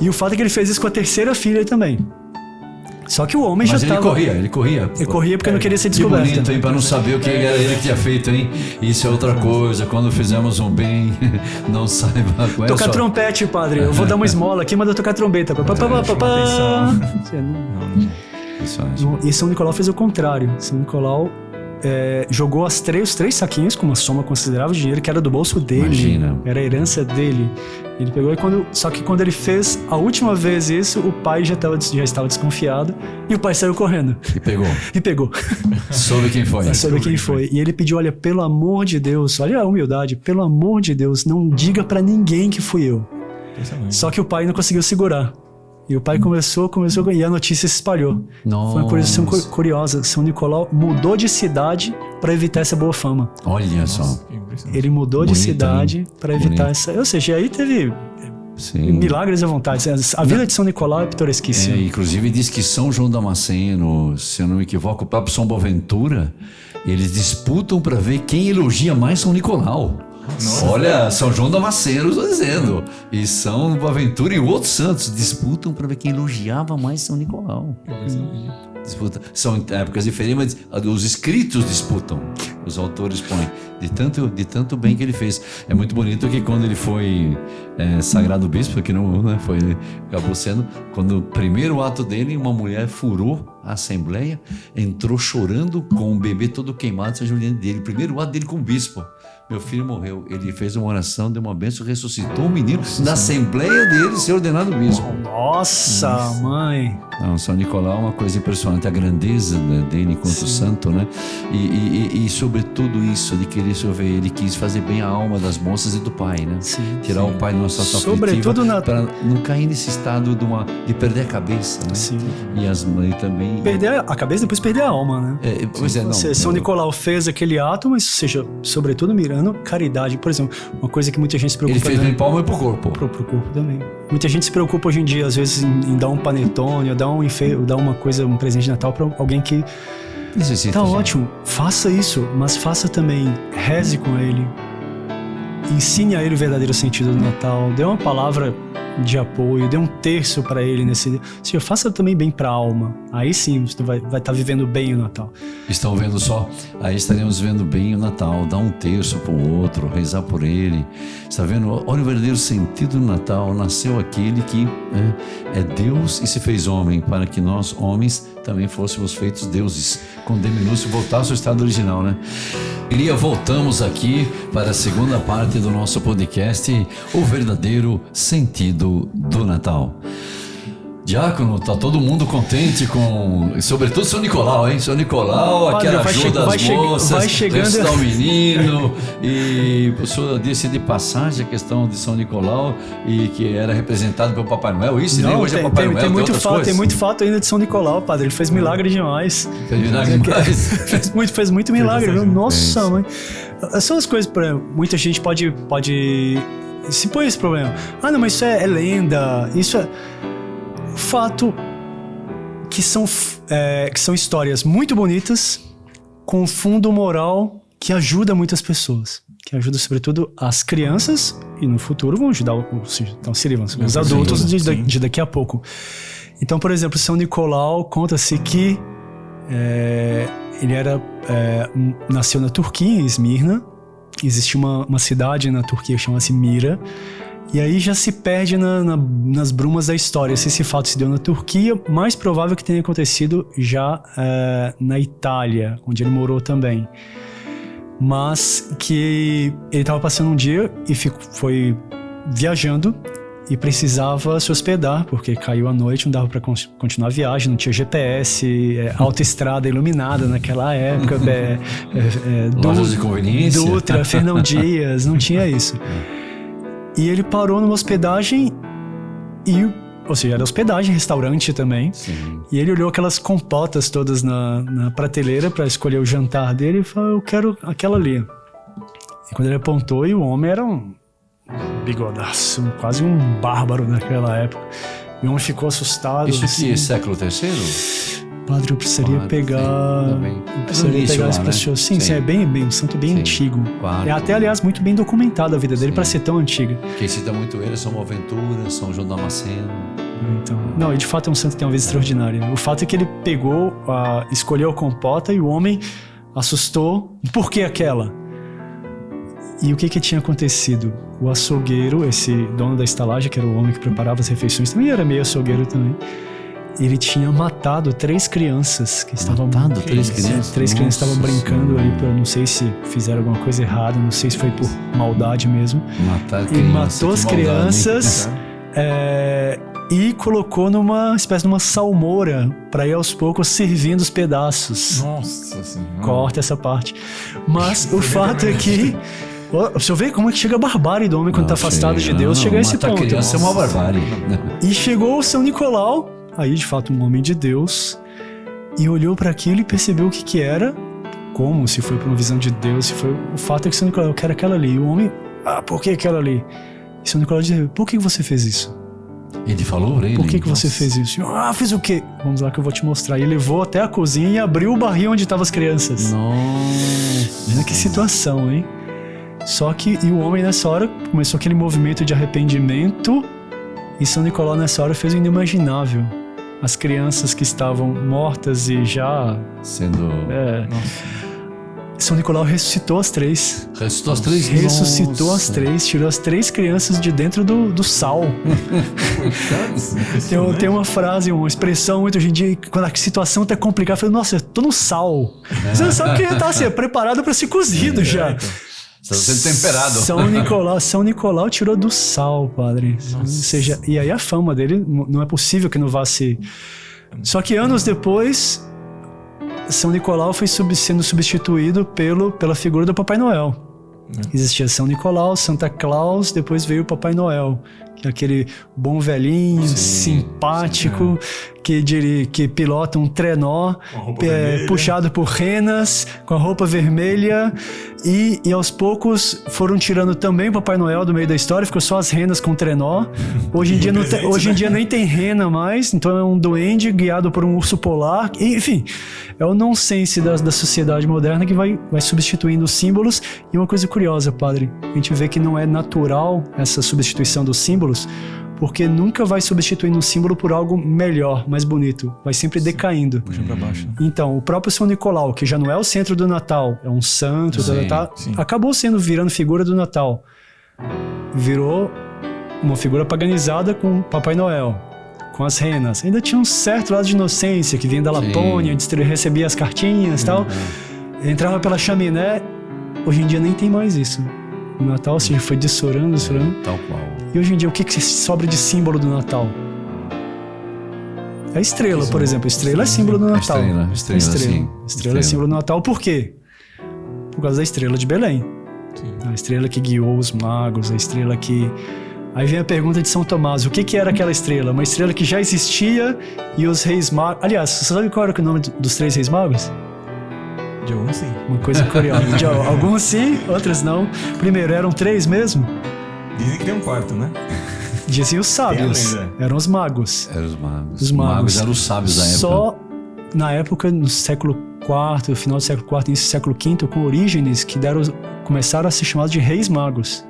E o fato é que ele fez isso com a terceira filha também. Só que o homem já estava... Ele corria porque não queria ser descoberto. Que bonito, hein? Pra não saber o que era ele que tinha feito, hein? Isso é outra coisa. Quando fizemos um bem, não saiba... Tocar trompete, padre. Eu vou dar uma esmola aqui, manda tocar trombeta. E São Nicolau fez o contrário. São Nicolau jogou os três saquinhos com uma soma considerável de dinheiro que era do bolso dele. Imagina. Era a herança dele. Ele pegou só que quando ele fez a última vez isso, o pai já estava desconfiado e o pai saiu correndo. E pegou. Soube quem foi. Soube quem foi. E ele pediu, olha, pelo amor de Deus, olha a humildade, pelo amor de Deus, não diga pra ninguém que fui eu. Só que o pai não conseguiu segurar. E o pai começou e a notícia se espalhou. Nossa. Foi uma coisa curiosa. São Nicolau mudou de cidade para evitar essa boa fama. Olha só. Ele mudou de cidade para evitar essa... Ou seja, aí teve milagres à vontade. A vida de São Nicolau é pitoresquíssima. Inclusive diz que São João Damasceno, se eu não me equivoco, o próprio São Boaventura, eles disputam para ver quem elogia mais São Nicolau. Nossa. Olha, São João Damasceno, estou dizendo. E São Boaventura e outros santos disputam para ver quem elogiava mais São Nicolau. Disputa. São épocas diferentes, mas os escritos disputam. Os autores põem de tanto bem que ele fez. É muito bonito que quando ele foi sagrado bispo, que não, né, acabou sendo, quando o primeiro ato dele, uma mulher furou a assembleia, entrou chorando com o bebê todo queimado, São Juliano dele. O primeiro ato dele com o bispo. Meu filho morreu. Ele fez uma oração, deu uma bênção, ressuscitou o menino na assembleia dele ser ordenado bispo. Nossa, mãe! Não, São Nicolau é uma coisa impressionante, a grandeza dele enquanto santo, né? E sobre tudo isso de querer chover, ele quis fazer bem a alma das moças e do pai, né? Tirar o pai de uma situação aflitiva para não cair nesse estado de perder a cabeça, né? Sim. E as mães também... Perder a cabeça e depois perder a alma, né? Pois é, não. São Nicolau fez aquele ato, mas seja, sobretudo mirando caridade. Por exemplo, uma coisa que muita gente se preocupa... Ele fez bem para a alma e pro corpo. Pro corpo também. Muita gente se preocupa hoje em dia, às vezes, em dar um panetone, ou dar uma coisa, um presente de Natal para alguém que necessita. Tá ótimo, faça isso, mas faça também, reze com ele, ensine a ele o verdadeiro sentido do Natal, dê uma palavra de apoio, dê um terço para ele nesse... Ou seja, faça também bem para a alma. Aí sim, você vai estar vivendo bem o Natal. Estão vendo só? Aí estaremos vendo bem o Natal. Dar um terço para o outro, rezar por ele. Está vendo? Olha o verdadeiro sentido do Natal. Nasceu aquele que é Deus e se fez homem, para que nós, homens, também fôssemos feitos deuses. Com D minúsculo, voltasse ao estado original, né? Voltamos aqui para a segunda parte do nosso podcast, o verdadeiro sentido do Natal. Diácono, tá todo mundo contente com... Sobretudo São Nicolau, hein? São Nicolau, aquela ajuda as moças, ressuscitar o menino. E o senhor disse de passagem a questão de São Nicolau e que era representado pelo Papai Noel. Isso, não, hoje é Papai Noel, tem muito fato ainda de São Nicolau, padre. Ele fez milagre demais. Fez milagre demais? fez muito milagre, viu? Nossa, mãe. São as coisas, muita gente pode se põe esse problema. Ah, não, mas isso é lenda, isso é... Fato que são histórias muito bonitas com um fundo moral que ajuda muitas pessoas, que ajuda sobretudo as crianças e no futuro vão ajudar os adultos de daqui a pouco. Então, por exemplo, São Nicolau, conta-se que ele nasceu na Turquia, em Esmirna. Existe uma cidade na Turquia que chama-se Mira. E aí já se perde nas brumas da história. Se esse fato se deu na Turquia, mais provável que tenha acontecido já na Itália, onde ele morou também. Mas que ele estava passando um dia e foi viajando e precisava se hospedar, porque caiu a noite, não dava para continuar a viagem, não tinha GPS, autoestrada iluminada naquela época, lojas de conveniência, Dutra, Fernão Dias, não tinha isso. E ele parou numa hospedagem ou seja, era hospedagem, restaurante também. Sim. E ele olhou aquelas compotas todas na prateleira para escolher o jantar dele e falou, eu quero aquela ali. E quando ele apontou, e o homem era um bigodaço, quase um bárbaro naquela época. E o homem ficou assustado. Isso aqui é século III? Padre, eu precisaria pegar... isso para o senhor. Sim, é bem um santo bem antigo. É até, aliás, muito bem documentado a vida dele para ser tão antiga. Quem cita muito ele é São Boaventura, São João Damasceno. Então, não, e de fato é um santo que tem uma vida extraordinária. O fato é que ele escolheu a compota e o homem assustou. Por que aquela? E o que tinha acontecido? O açougueiro, esse dono da estalagem, que era o homem que preparava as refeições, também era meio açougueiro também. ele tinha matado 3 crianças que estavam... Matado 3 crianças? 3 crianças estavam Nossa brincando ali, Senhora. não sei se fizeram alguma coisa errada, não sei se foi por maldade mesmo. Matar E criança, matou as que maldade, hein? crianças e colocou numa espécie de uma salmoura para ir aos poucos servindo os pedaços. Nossa senhora. Corta essa parte. Mas o fato é que... Você vê como é que chega a barbárie do homem quando está afastado de Deus, chega a esse matar ponto. criança é uma barbárie. E chegou o São Nicolau, aí de fato um homem de Deus, e olhou para aquilo e percebeu o que era, como, se foi por uma visão de Deus, se foi... O fato é que São Nicolau, eu quero aquela ali. E o homem, por que aquela ali? E São Nicolau disse, por que você fez isso? Ele falou pra ele? Por que você fez isso? Fiz o quê? Vamos lá que eu vou te mostrar. E levou até a cozinha e abriu o barril onde estavam as crianças. Nossa. Olha que situação, hein? Só que, e o homem nessa hora começou aquele movimento de arrependimento, e São Nicolau nessa hora fez o inimaginável. As crianças que estavam mortas e já... Sendo... São Nicolau ressuscitou as 3. Ressuscitou as 3? Ressuscitou as 3, tirou as 3 crianças de dentro do sal. Tem uma frase, uma expressão muito hoje em dia, quando a situação tá complicada, eu falei, nossa, eu tô no sal. Você não sabe que tá assim, preparado para ser cozido já. Está sendo temperado. São Nicolau tirou do sal, padre. Nossa. Ou seja, e aí a fama dele, não é possível que não vá se... Só que anos depois, São Nicolau foi sendo substituído pela figura do Papai Noel. Existia São Nicolau, Santa Claus, depois veio o Papai Noel, que é aquele bom velhinho, simpático, que pilota um trenó puxado por renas, com a roupa vermelha, e aos poucos foram tirando também o Papai Noel do meio da história, ficou só as renas com trenó. Hoje em dia nem tem rena mais, então é um duende guiado por um urso polar, enfim, é o nonsense da sociedade moderna que vai substituindo os símbolos. E uma coisa curiosa, padre, a gente vê que não é natural essa substituição dos símbolos, porque nunca vai substituindo um símbolo por algo melhor, mais bonito. Vai sempre decaindo. Puxa pra baixo. Então, o próprio São Nicolau, que já não é o centro do Natal, é um santo, acabou virando figura do Natal. Virou uma figura paganizada com Papai Noel, com as renas. Ainda tinha um certo lado de inocência, que vinha da Lapônia, recebia as cartinhas e tal. Entrava pela chaminé. Hoje em dia nem tem mais isso. O Natal, assim, foi dessorando. Tal qual. E hoje em dia, o que sobra de símbolo do Natal? A estrela, por exemplo. A estrela é símbolo do Natal. Estrela é símbolo do Natal. Por quê? Por causa da estrela de Belém. Sim. A estrela que guiou os magos, a estrela que... Aí vem a pergunta de São Tomás. O que era aquela estrela? Uma estrela que já existia e os reis magos... Aliás, você sabe qual era o nome dos 3 reis magos? De alguns sim. Uma coisa curiosa. De alguns sim, outros não. Primeiro, eram 3 mesmo? Dizem que tem um 4, né? Diziam os sábios. Eram os magos. Eram os magos. Os magos eram os sábios da época. Só na época, no século IV, final do século IV, início do século V, com Orígenes, que começaram a ser chamados de reis magos.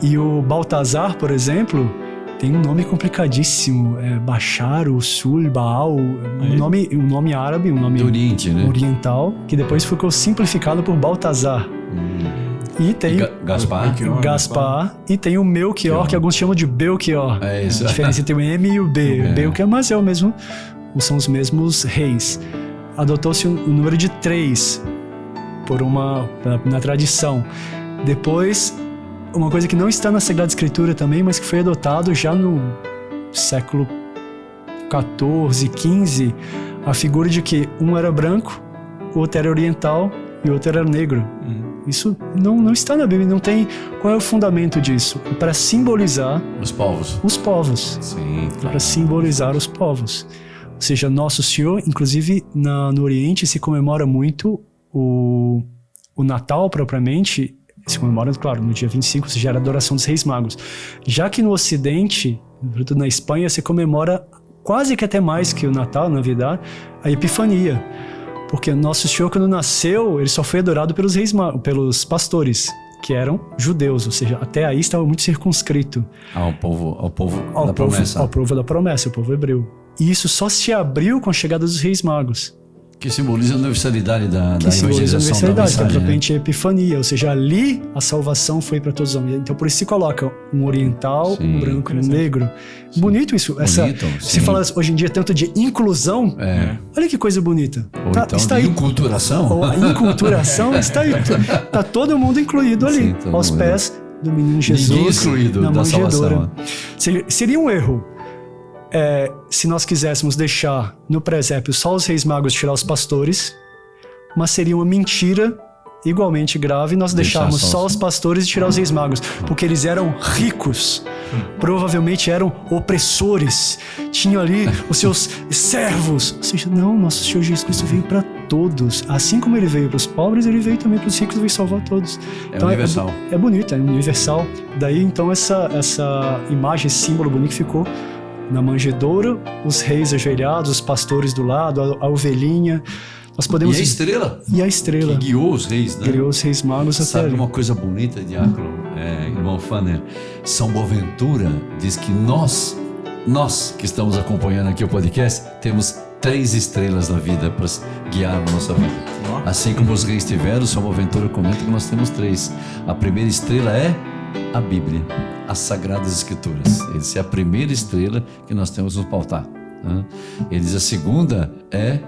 E o Baltazar, por exemplo, tem um nome complicadíssimo. Bashar, Sul, Baal, um nome árabe, um nome do Oriente, né? oriental, que depois ficou simplificado por Baltazar. E tem Gaspar, e tem o Melchior, que alguns chamam de Belchior. É isso. A diferença entre o M e o B. Belchior, mas é o mesmo, são os mesmos reis. Adotou-se o número de 3 na tradição. Depois, uma coisa que não está na Sagrada Escritura também, mas que foi adotado já no século XIV, XV, a figura de que um era branco, o outro era oriental e o outro era negro. Isso não está na Bíblia, não tem... Qual é o fundamento disso? É para simbolizar... Os povos. Os povos. Sim, claro. É para simbolizar os povos. Ou seja, Nosso Senhor, inclusive no Oriente, se comemora muito o Natal propriamente, se comemora, claro, no dia 25, se gera a adoração dos Reis Magos. Já que no Ocidente, sobretudo na Espanha, se comemora quase que até mais que o Natal, na verdade, a Epifania. Porque Nosso Senhor, quando nasceu, ele só foi adorado pelos pastores, que eram judeus, ou seja, até aí estava muito circunscrito. Ao povo da promessa. Ao povo da promessa, o povo hebreu. E isso só se abriu com a chegada dos Reis Magos. Que simboliza a universalidade da que simboliza a evangelização, da universalidade, que é mensagem, né? propriamente a epifania, ou seja, ali a salvação foi para todos os homens. Então por isso se coloca um oriental, Sim. um branco e um negro. Bonito isso. Bonito, Se sim. fala hoje em dia tanto de inclusão, olha que coisa bonita. Ou então está de aí. enculturação. Ou a enculturação está aí. Está todo mundo incluído ali, Sim, todo aos mundo. pés do menino Jesus. Ninguém excluído na da manjedoura. salvação. Seria um erro se nós quiséssemos deixar no presépio só os reis magos tirar os pastores, mas seria uma mentira igualmente grave nós deixarmos só os pastores e tirar os reis magos, porque eles eram ricos, provavelmente eram opressores, tinham ali os seus servos. Ou seja, não, nosso Senhor Jesus Cristo veio para todos, assim como ele veio para os pobres, ele veio também para os ricos e veio salvar todos. É universal. É bonito, é universal. Daí então essa imagem, esse símbolo bonito que ficou na manjedoura, os reis ajoelhados, os pastores do lado, a ovelhinha. Nós podemos... E a estrela. E a estrela. Que guiou os reis, né? Guiou os reis magos até Sabe ali. uma coisa bonita, Diácono, irmão Fanner? São Boaventura diz que nós que estamos acompanhando aqui o podcast, temos 3 estrelas na vida para guiar a nossa vida. Assim como os reis tiveram, São Boaventura comenta que nós temos 3. A primeira estrela é a Bíblia, as Sagradas Escrituras. Ele diz, é a primeira estrela que nós temos nos pautar. Né? Ele diz, a segunda é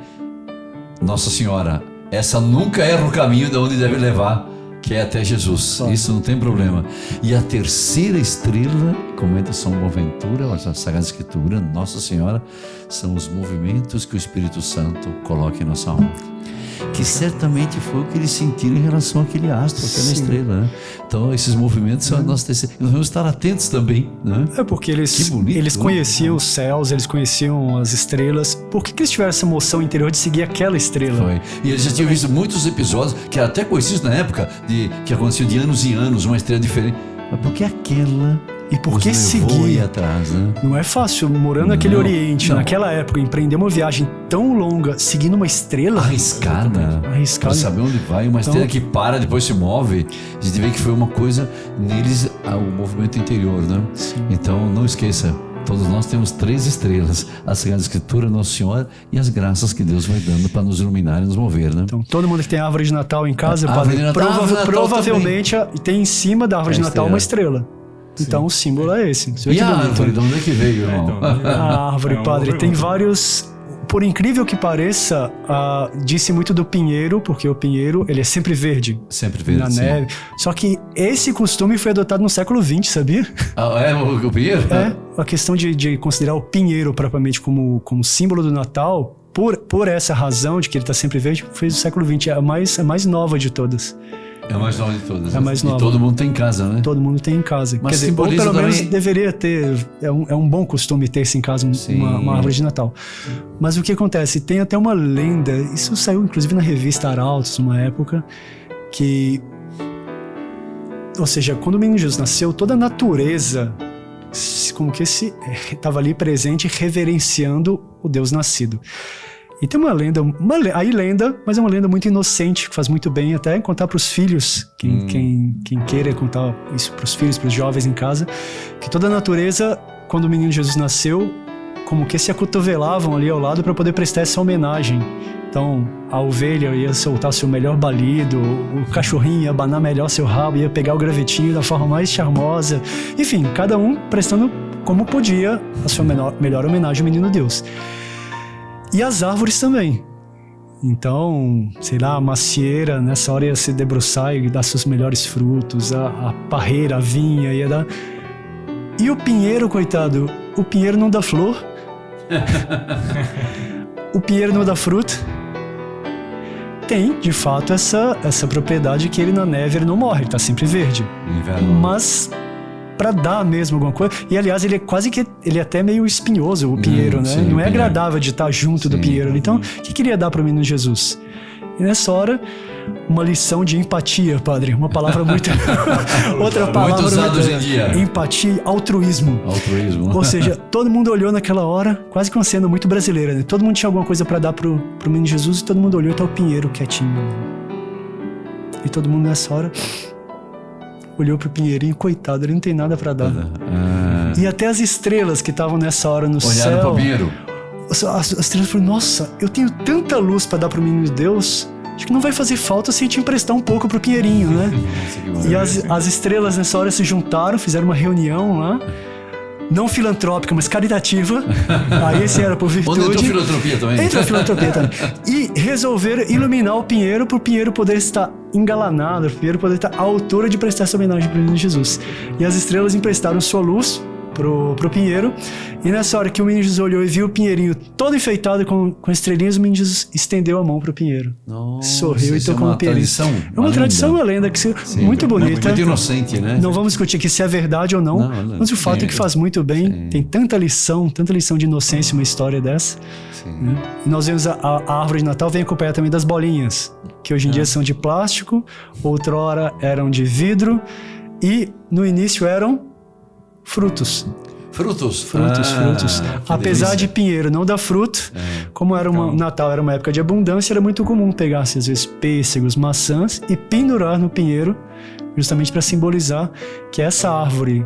Nossa Senhora. Essa nunca erra o caminho de onde deve levar, que é até Jesus. Isso não tem problema. E a terceira estrela, comenta São Boaventura, a Sagrada Escritura, Nossa Senhora, são os movimentos que o Espírito Santo coloca em nossa alma. Que certamente foi o que eles sentiram em relação àquele astro, àquela estrela, né? Então, esses movimentos são nós devemos estar atentos também, né? É porque eles conheciam os céus, eles conheciam as estrelas. Por que eles tiveram essa emoção interior de seguir aquela estrela? Foi. E eles já tinham visto muitos episódios que eram até conhecidos na época, que aconteciam de anos em anos, uma estrela diferente. Mas por que aquela? E por que os levou seguir? aí atrás, né? Não é fácil, morando naquele Oriente, naquela época, empreender uma viagem tão longa, seguindo uma estrela. Arriscada. Para saber onde vai. Uma estrela que para, depois se move. A gente vê que foi uma coisa neles, o movimento interior, né? Sim. Então, não esqueça. Todos nós temos 3 estrelas, a Sagrada Escritura, Nossa Senhora e as graças que Deus vai dando para nos iluminar e nos mover, né? Então, todo mundo que tem árvore de Natal em casa, árvore de Natal, provavelmente tem em cima da árvore de Natal uma estrela. Então, o símbolo é esse. E a árvore, de onde é que veio, irmão? A árvore, padre, tem vários... Por incrível que pareça, disse muito do pinheiro, porque o pinheiro, ele é sempre verde. Sempre verde, na neve. Só que esse costume foi adotado no século XX, sabia? Ah, é o pinheiro? É, a questão de considerar o pinheiro propriamente como símbolo do Natal, por essa razão de que ele está sempre verde, foi do século XX. É a mais nova de todas. É a mais nova de todas. É a mais nova. E todo mundo tem em casa, né? Todo mundo tem em casa. Mas quer dizer, ou pelo também... menos deveria ter. É um bom costume ter-se em casa uma árvore de Natal. Mas o que acontece? Tem até uma lenda, isso saiu inclusive na revista Arautos, uma época, que... Ou seja, quando o menino Jesus nasceu, toda a natureza como que estava ali presente reverenciando o Deus nascido. E tem uma lenda, mas é uma lenda muito inocente, que faz muito bem até contar para os filhos, quem queira contar isso para os filhos, para os jovens em casa, que toda a natureza, quando o menino Jesus nasceu, como que se acotovelavam ali ao lado para poder prestar essa homenagem. Então, a ovelha ia soltar seu melhor balido, o cachorrinho ia abanar melhor seu rabo, ia pegar o gravetinho da forma mais charmosa. Enfim, cada um prestando como podia a sua melhor homenagem ao menino Deus. E as árvores também. Então, sei lá, a macieira nessa hora ia se debruçar e dar seus melhores frutos, a parreira, a vinha ia dar... E o pinheiro, coitado, o pinheiro não dá flor, o pinheiro não dá fruto. Tem, de fato, essa propriedade que ele na neve ele não morre, ele tá sempre verde. Inverno. Mas... para dar mesmo alguma coisa. E aliás, ele é quase que... ele é até meio espinhoso, o pinheiro, né? Sim, não é agradável de estar junto do pinheiro. Então, o que queria dar para o menino Jesus? E nessa hora, uma lição de empatia, padre. Uma palavra muito... outra palavra... muito usada hoje em dia. Empatia, altruísmo. Altruísmo. Ou seja, todo mundo olhou naquela hora, quase que uma cena muito brasileira, né? Todo mundo tinha alguma coisa para dar pro menino Jesus e todo mundo olhou e tá o pinheiro quietinho. E todo mundo nessa hora... olhou pro pinheirinho, coitado, ele não tem nada para dar. E até as estrelas que estavam nessa hora no céu... olharam pro pinheiro. as estrelas falaram, nossa, eu tenho tanta luz para dar pro menino de Deus, acho que não vai fazer falta se a gente emprestar um pouco pro Pinheirinho, né? Nossa, que E maravilha. as estrelas nessa hora se juntaram, fizeram uma reunião lá, não filantrópica, mas caritativa. Aí esse era por virtude. Onde entrou filantropia também? Entrou filantropia também. E resolveram iluminar o Pinheiro para o Pinheiro poder estar engalanado, para o Pinheiro poder estar à altura de prestar essa homenagem para o menino Jesus. E as estrelas emprestaram sua luz pro Pinheiro. E nessa hora que o menino Jesus olhou e viu o Pinheirinho todo enfeitado com estrelinhas, o menino Jesus estendeu a mão pro Pinheiro. Nossa, Sorriu e isso tocou é no uma Pinheirinho. tradição. É uma tradição, uma lenda que muito bonita. Muito inocente, né? Não vamos discutir aqui se é verdade ou não, Não, mas o fato é que faz muito bem. Sim. Tem tanta lição de inocência uma história dessa. Sim. Né? E nós vemos a árvore de Natal vem acompanhada também das bolinhas, que hoje em dia são de plástico, outrora eram de vidro e no início eram frutos. Frutos. Que Apesar delícia. de Pinheiro não dar fruto, como era Natal era uma época de abundância, era muito comum pegar-se às vezes pêssegos, maçãs e pendurar no pinheiro, justamente para simbolizar que essa árvore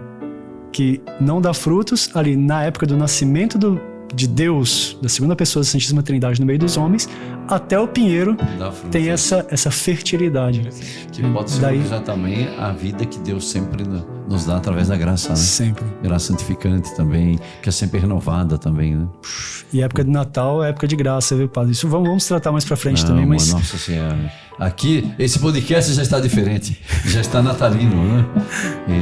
que não dá frutos, ali na época do nascimento de Deus, da segunda pessoa da Santíssima Trindade no meio dos homens, até o pinheiro Dá frutos. tem essa fertilidade. Que pode simbolizar também a vida que Deus sempre nos dá através da graça, né? Sempre. Graça santificante também, que é sempre renovada também, né? E a época de Natal é época de graça, viu, padre? Isso vamos tratar mais pra frente também, mas... Nossa Senhora. Aqui, esse podcast já está diferente. Já está natalino, né?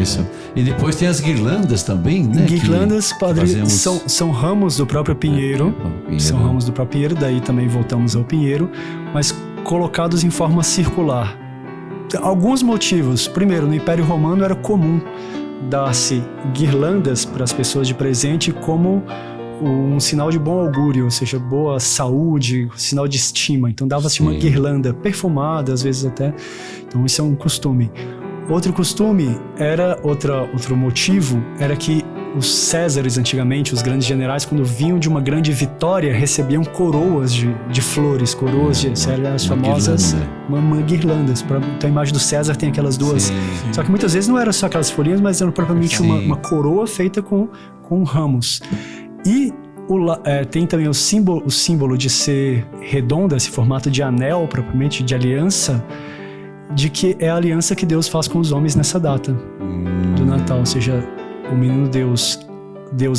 Isso. E depois tem as guirlandas também, né? Guirlandas, padre, fazemos... são ramos do próprio pinheiro. São ramos do próprio pinheiro, daí também voltamos ao pinheiro, mas colocados em forma circular. Alguns motivos. Primeiro, no Império Romano era comum dar-se guirlandas para as pessoas de presente como um sinal de bom augúrio, ou seja, boa saúde, sinal de estima. Então dava-se uma guirlanda perfumada, às vezes até. Então isso é um costume. Outro costume era, outro motivo, era que os Césares antigamente, os grandes generais, quando vinham de uma grande vitória, recebiam coroas de flores, coroas de as famosas guirlandas. Então a imagem do César tem aquelas duas. Sim. Só que muitas vezes não eram só aquelas folhinhas, mas era propriamente uma coroa feita com ramos. E tem também o símbolo de ser redonda, esse formato de anel, propriamente de aliança, de que é a aliança que Deus faz com os homens nessa data do Natal. Ou seja, o menino Deus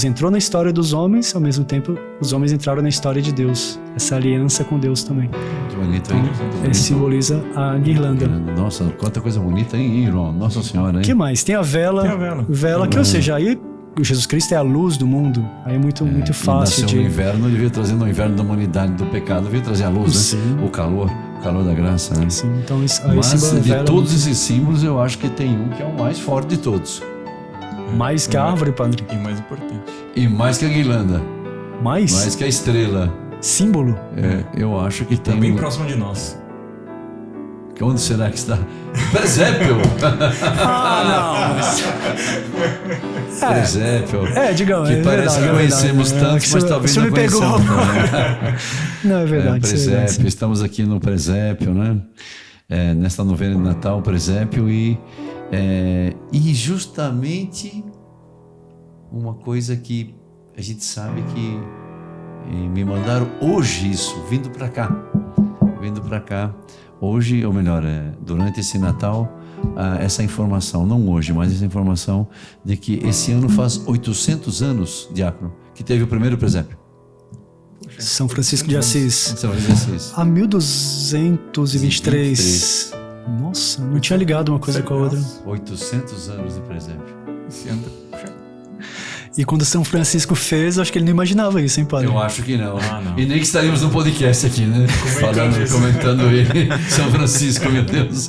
entrou na história dos homens, ao mesmo tempo os homens entraram na história de Deus. Essa aliança com Deus também. Muito bonito, hein? Ele simboliza a guirlanda. Nossa, quanta coisa bonita, hein, irmão? Nossa Senhora, hein? O que mais? Tem a vela. Que, ou seja, aí Jesus Cristo é a luz do mundo. Aí é muito fácil nasceu no inverno, ele veio trazendo o inverno da humanidade, do pecado, veio trazer a luz, né? O calor da graça, né? Sim, então aí mas de todos esses símbolos, eu acho que tem um que é o mais forte de todos. Mais que a árvore, padre. E mais importante. E mais que a guirlanda. Mais que a estrela. Símbolo? Eu acho que tem... Tá bem próximo de nós. Onde será que está? Presépio! Não, mas... Presépio. digamos, que parece que conhecemos tantos, mas talvez não conhecemos. Não, é verdade. Presépio, estamos aqui no presépio, né? Nesta novena de Natal, presépio, e justamente uma coisa que a gente sabe que me mandaram hoje isso, vindo para cá, hoje, ou melhor, durante esse Natal, essa informação, não hoje, mas essa informação de que esse ano faz 800 anos, diácono, que teve o primeiro presépio. São Francisco de Assis. São Francisco de Assis. A 1223. Nossa, não tinha ligado uma coisa com a outra. 800 anos de presépio. Esse ano. E quando São Francisco fez, acho que ele não imaginava isso, hein, padre? Eu acho que não. Não. E nem que estaríamos no podcast aqui, né? Comentando ele. São Francisco, meu Deus.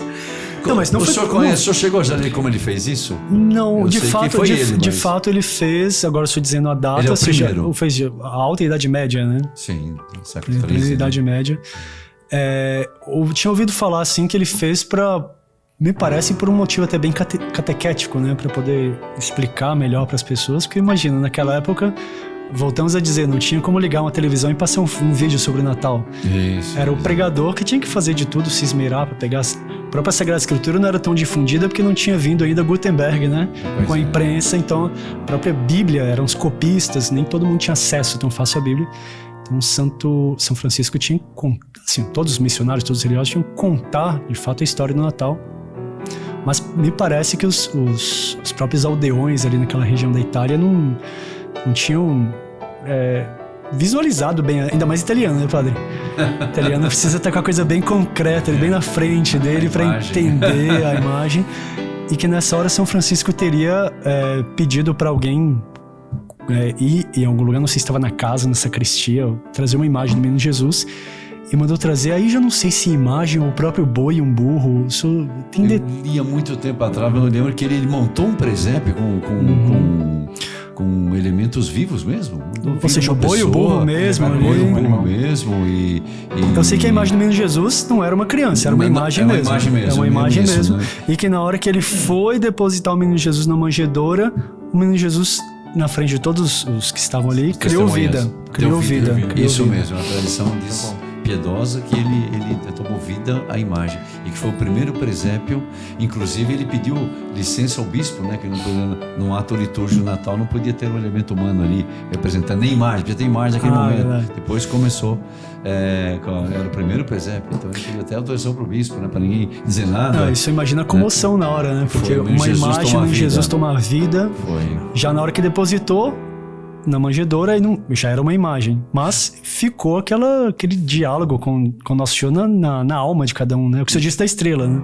Não, mas não o foi... senhor conhece? O senhor chegou já a ver como ele fez isso? Não, Eu de sei que fato, foi ele, de mas- fato ele fez, agora estou dizendo a data, Ele é o ou seja, primeiro. fez a alta Idade Média, né? Sim, século Plena XIII. Idade Média. Eu tinha ouvido falar assim que ele fez me parece por um motivo até bem catequético, né? Para poder explicar melhor para as pessoas, porque imagina, naquela época, voltamos a dizer, não tinha como ligar uma televisão e passar um vídeo sobre o Natal. Isso. Era o pregador que tinha que fazer de tudo, se esmerar para pegar. A própria Sagrada Escritura não era tão difundida porque não tinha vindo ainda Gutenberg, né? Pois Com a é. imprensa, então a própria Bíblia eram os copistas, nem todo mundo tinha acesso tão fácil à Bíblia. Então, São Francisco tinha que assim, todos os missionários, todos os religiosos tinham que contar, de fato, a história do Natal. Mas me parece que os próprios aldeões ali naquela região da Itália não tinham visualizado bem, ainda mais italiano, né, padre? Italiano precisa estar com a coisa bem concreta, bem na frente dele para entender a imagem. E que nessa hora São Francisco teria pedido para alguém ir em algum lugar, não sei se estava na casa, na sacristia, trazer uma imagem do Menino Jesus. E mandou trazer, aí já não sei se imagem, o próprio boi, um burro. Isso tem Eu li há muito tempo atrás, eu lembro que ele montou um presépio com elementos vivos mesmo. Ou seja, o boi e o burro mesmo. O boi e o burro mesmo. Eu sei que a imagem do Menino Jesus não era uma criança, era uma imagem mesmo. É uma imagem mesmo. Né? E que na hora que ele foi depositar o Menino Jesus na manjedoura, o Menino Jesus, na frente de todos os que estavam ali, criou vida. Isso mesmo, a tradição diz piedosa que ele tomou vida à imagem e que foi o primeiro presépio. Inclusive ele pediu licença ao bispo, né, que no ato litúrgico do Natal não podia ter um elemento humano ali representando nem imagem, podia ter imagem naquele momento. Verdade. Depois começou, era o primeiro presépio, então ele pediu até autorização para o bispo, né, para ninguém dizer nada. Não, isso imagina a comoção na hora, né, porque uma imagem de Jesus tomar vida, já na hora que depositou na manjedoura, e já era uma imagem, mas ficou aquele diálogo com Nosso Senhor na alma de cada um, né? O que você disse da estrela, né?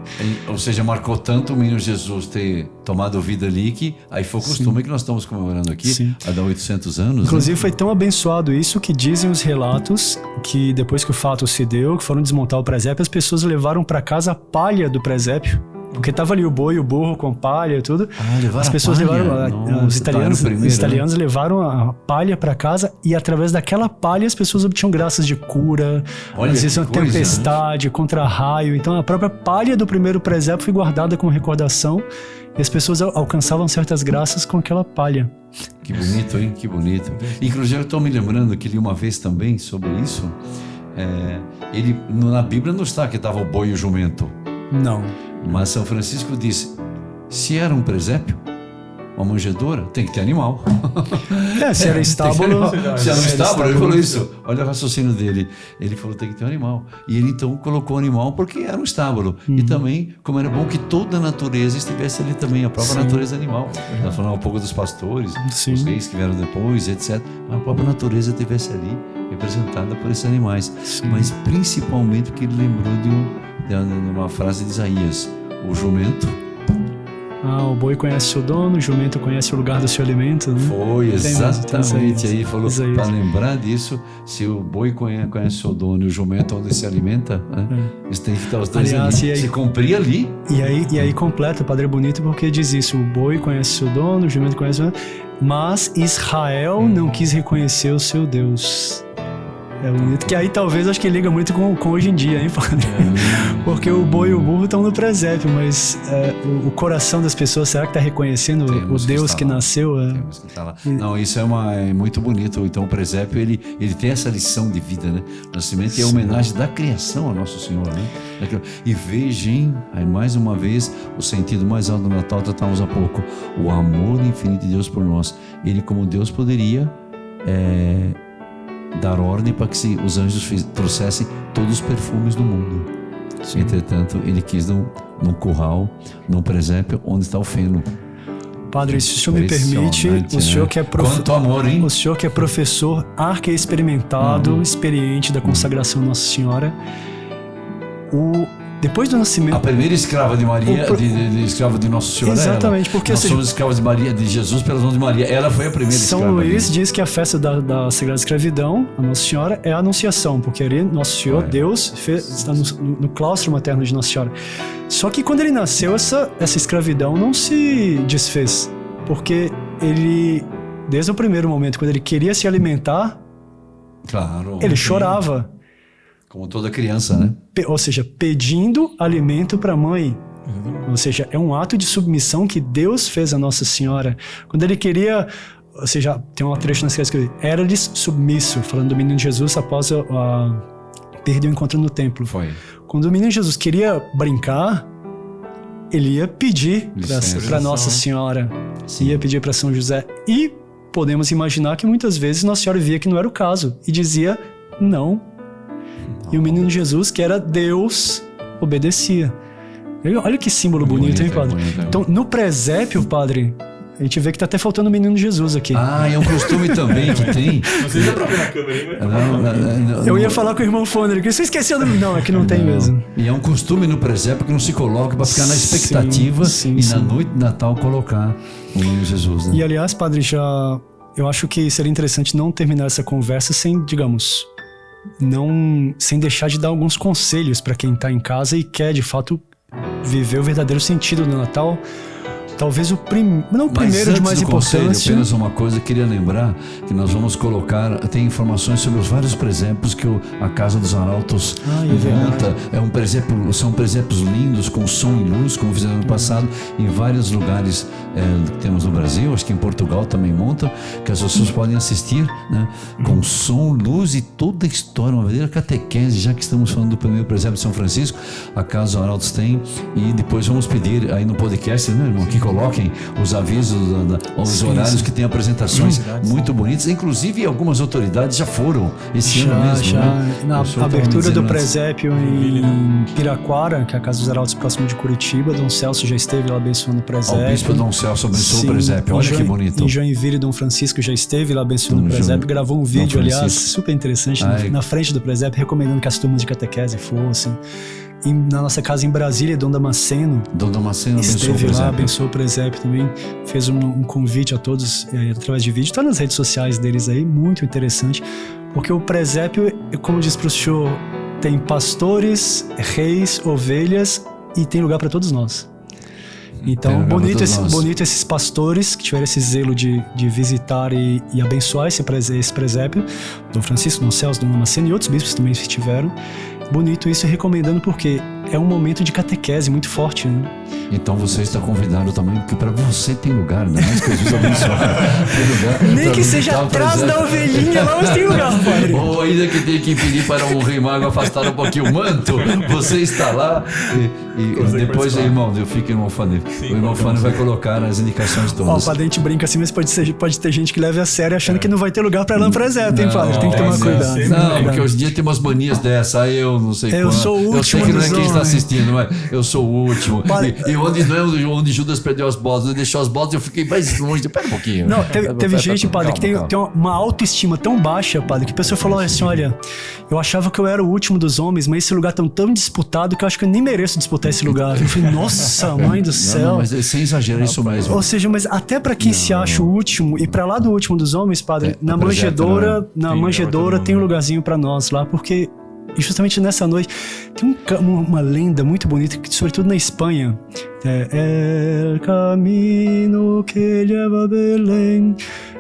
Ou seja, marcou tanto o Menino Jesus ter tomado vida ali que aí foi o costume que nós estamos comemorando aqui há 800 anos. Inclusive, né? Foi tão abençoado isso que dizem os relatos que depois que o fato se deu, que foram desmontar o presépio, as pessoas levaram para casa a palha do presépio. Porque tava ali o boi e o burro com palha e tudo. As pessoas levaram, os italianos levaram a palha para casa e através daquela palha as pessoas obtinham graças de cura, às vezes uma tempestade, contra raio. Então a própria palha do primeiro presépio foi guardada como recordação e as pessoas alcançavam certas graças com aquela palha. Que bonito, hein? Que bonito. Inclusive eu estou me lembrando que li uma vez também sobre isso. Na Bíblia não está que estava o boi e o jumento. Não. Mas São Francisco disse, se era um presépio, uma manjedoura, tem que ter animal. Se era estábulo... Se era um estábulo, ele falou isso. Olha o raciocínio dele. Ele falou, tem que ter um animal. E ele então colocou o animal porque era um estábulo. E também, como era bom que toda a natureza estivesse ali também, a própria natureza animal. Nós falamos um pouco dos pastores, os reis que vieram depois, etc. Mas a própria natureza estivesse ali, representada por esses animais. Mas principalmente porque ele lembrou de uma frase de Isaías, o jumento. O boi conhece seu dono, o jumento conhece o lugar do seu alimento. Né? Foi, exatamente. Aí falou, para lembrar disso, se o boi conhece seu dono e o jumento onde se alimenta, né? Eles têm que estar os dois ali. Se cumprir ali. E aí completa, o Padre Bonito, porque diz isso, o boi conhece seu dono, o jumento conhece seu dono, mas Israel não quis reconhecer o seu Deus. É bonito, que aí talvez acho que liga muito com hoje em dia, hein, padre? Porque o boi e o burro estão no presépio, mas o coração das pessoas, será que está reconhecendo o Deus que nasceu? Temos que estar lá. Não, isso é muito bonito. Então o presépio, ele tem essa lição de vida, né? O nascimento é a homenagem da criação a Nosso Senhor, né? E vejam, aí mais uma vez, o sentido mais alto do Natal, tratamos há pouco, o amor infinito de Deus por nós. Ele, como Deus, poderia dar ordem para que os anjos trouxessem todos os perfumes do mundo. Entretanto, ele quis num curral, num presépio, onde está o feno. Padre, se o senhor me permite, o senhor que é Quanto amor, hein? O senhor que é professor arqui-experimentado, experiente da consagração Nossa Senhora, depois do nascimento... A primeira escrava de Maria, escrava de Nossa Senhora. Exatamente, porque nós somos escravos de Maria, de Jesus pelas mãos de Maria. Ela foi a primeira escrava. São Luís diz que a festa da Sagrada Escravidão, a Nossa Senhora, é a Anunciação, porque ali Nosso Senhor, Deus, está no claustro materno de Nossa Senhora. Só que quando ele nasceu, essa escravidão não se desfez, porque ele, desde o primeiro momento, quando ele queria se alimentar, ele chorava. Como toda criança, né? Ou seja, pedindo alimento para a mãe. Ou seja, é um ato de submissão que Deus fez a Nossa Senhora. Quando ele queria... Ou seja, tem um trecho na escritura que era-lhes submisso, falando do menino Jesus após perder o encontro no templo. Foi. Quando o menino Jesus queria brincar, ele ia pedir para Nossa Senhora. Ia pedir para São José. E podemos imaginar que muitas vezes Nossa Senhora via que não era o caso e dizia... não. E o menino Jesus, que era Deus, obedecia. Olha que símbolo bonito, hein, padre? Bonito. Então, no presépio, padre, a gente vê que tá até faltando o menino Jesus aqui. Ah, é um costume também que tem. Não sei se dá pra ver na câmera aí, mas... Eu ia falar com o irmão Foner, que você esqueceu do... Não, é que não tem mesmo. E é um costume no presépio que não se coloca para ficar na expectativa Sim, na noite de Natal colocar o menino Jesus, né? E aliás, padre, eu acho que seria interessante não terminar essa conversa sem, digamos, sem deixar de dar alguns conselhos para quem tá em casa e quer, de fato, viver o verdadeiro sentido do Natal. Talvez não o primeiro de mais importância. Apenas uma coisa, queria lembrar que nós vamos colocar, tem informações sobre os vários presépios que a Casa dos Arautos monta. São presépios lindos, com som e luz, como fizeram no passado, em vários lugares que temos no Brasil, acho que em Portugal também monta, que as pessoas podem assistir, né, com som, luz e toda a história, uma verdadeira catequese, já que estamos falando do primeiro presépio de São Francisco, a Casa dos Arautos tem, e depois vamos pedir aí no podcast, né, irmão, que coloquem os avisos, os horários que tem apresentações muito bonitas. Inclusive, algumas autoridades já foram esse ano mesmo. Né? Na abertura do presépio em Piraquara, que é a Casa dos Arautos próximo de Curitiba, Dom Celso já esteve lá abençoando o presépio. O bispo Dom Celso abençoou o presépio. Olha que bonito. Em Joinville, Dom Francisco já esteve lá abençoando o presépio. Gravou um vídeo, aliás, super interessante, na frente do presépio, recomendando que as turmas de catequese fossem. Na nossa casa em Brasília, Dom Damasceno esteve lá, abençoou o presépio também, fez um convite a todos através de vídeo, está nas redes sociais deles aí, muito interessante, porque o presépio, como diz para o senhor, tem pastores, reis, ovelhas e tem lugar para todos nós. Então, bonito esses pastores que tiveram esse zelo de visitar e abençoar esse presépio, Dom Francisco, Dom Celso, Dom Damasceno e outros bispos também tiveram. Bonito isso, recomendando porque é um momento de catequese muito forte, né? Então você está convidado também, porque para você tem lugar, né? Mais que Jesus abençoe. Tem lugar. Nem que seja atrás da ovelhinha, lá mas tem lugar, padre. Ou ainda que tem que pedir para o rei mago afastar um pouquinho o manto, você está lá e depois, irmão, eu fico irmão Fane. O irmão Fane vai colocar as indicações todas. O padre, a gente brinca assim, mas pode ter gente que leve a sério achando que não vai ter lugar para ir lá no presépio, hein, padre? Tem que tomar cuidado. Não, porque hoje em dia tem umas manias dessa, aí eu não sei eu sou o último. Eu sei que não é quem está assistindo, mas eu sou o último. E onde Judas perdeu as botas, ele deixou as botas e eu fiquei mais longe. Pera um pouquinho. Não, teve gente, padre, que tem uma autoestima tão baixa, padre, que a pessoa falou assim, olha, eu achava que eu era o último dos homens, mas esse lugar tão disputado que eu acho que eu nem mereço disputar esse lugar. Eu falei, nossa, mãe do céu. Não, mas sem exagero, é isso mesmo. Ou seja, mas até pra quem se acha o último e pra lá do último dos homens, padre, na manjedoura tem um lugarzinho pra nós lá, porque e justamente nessa noite tem uma lenda muito bonita, que, sobretudo na Espanha, El camino que lleva a Belém.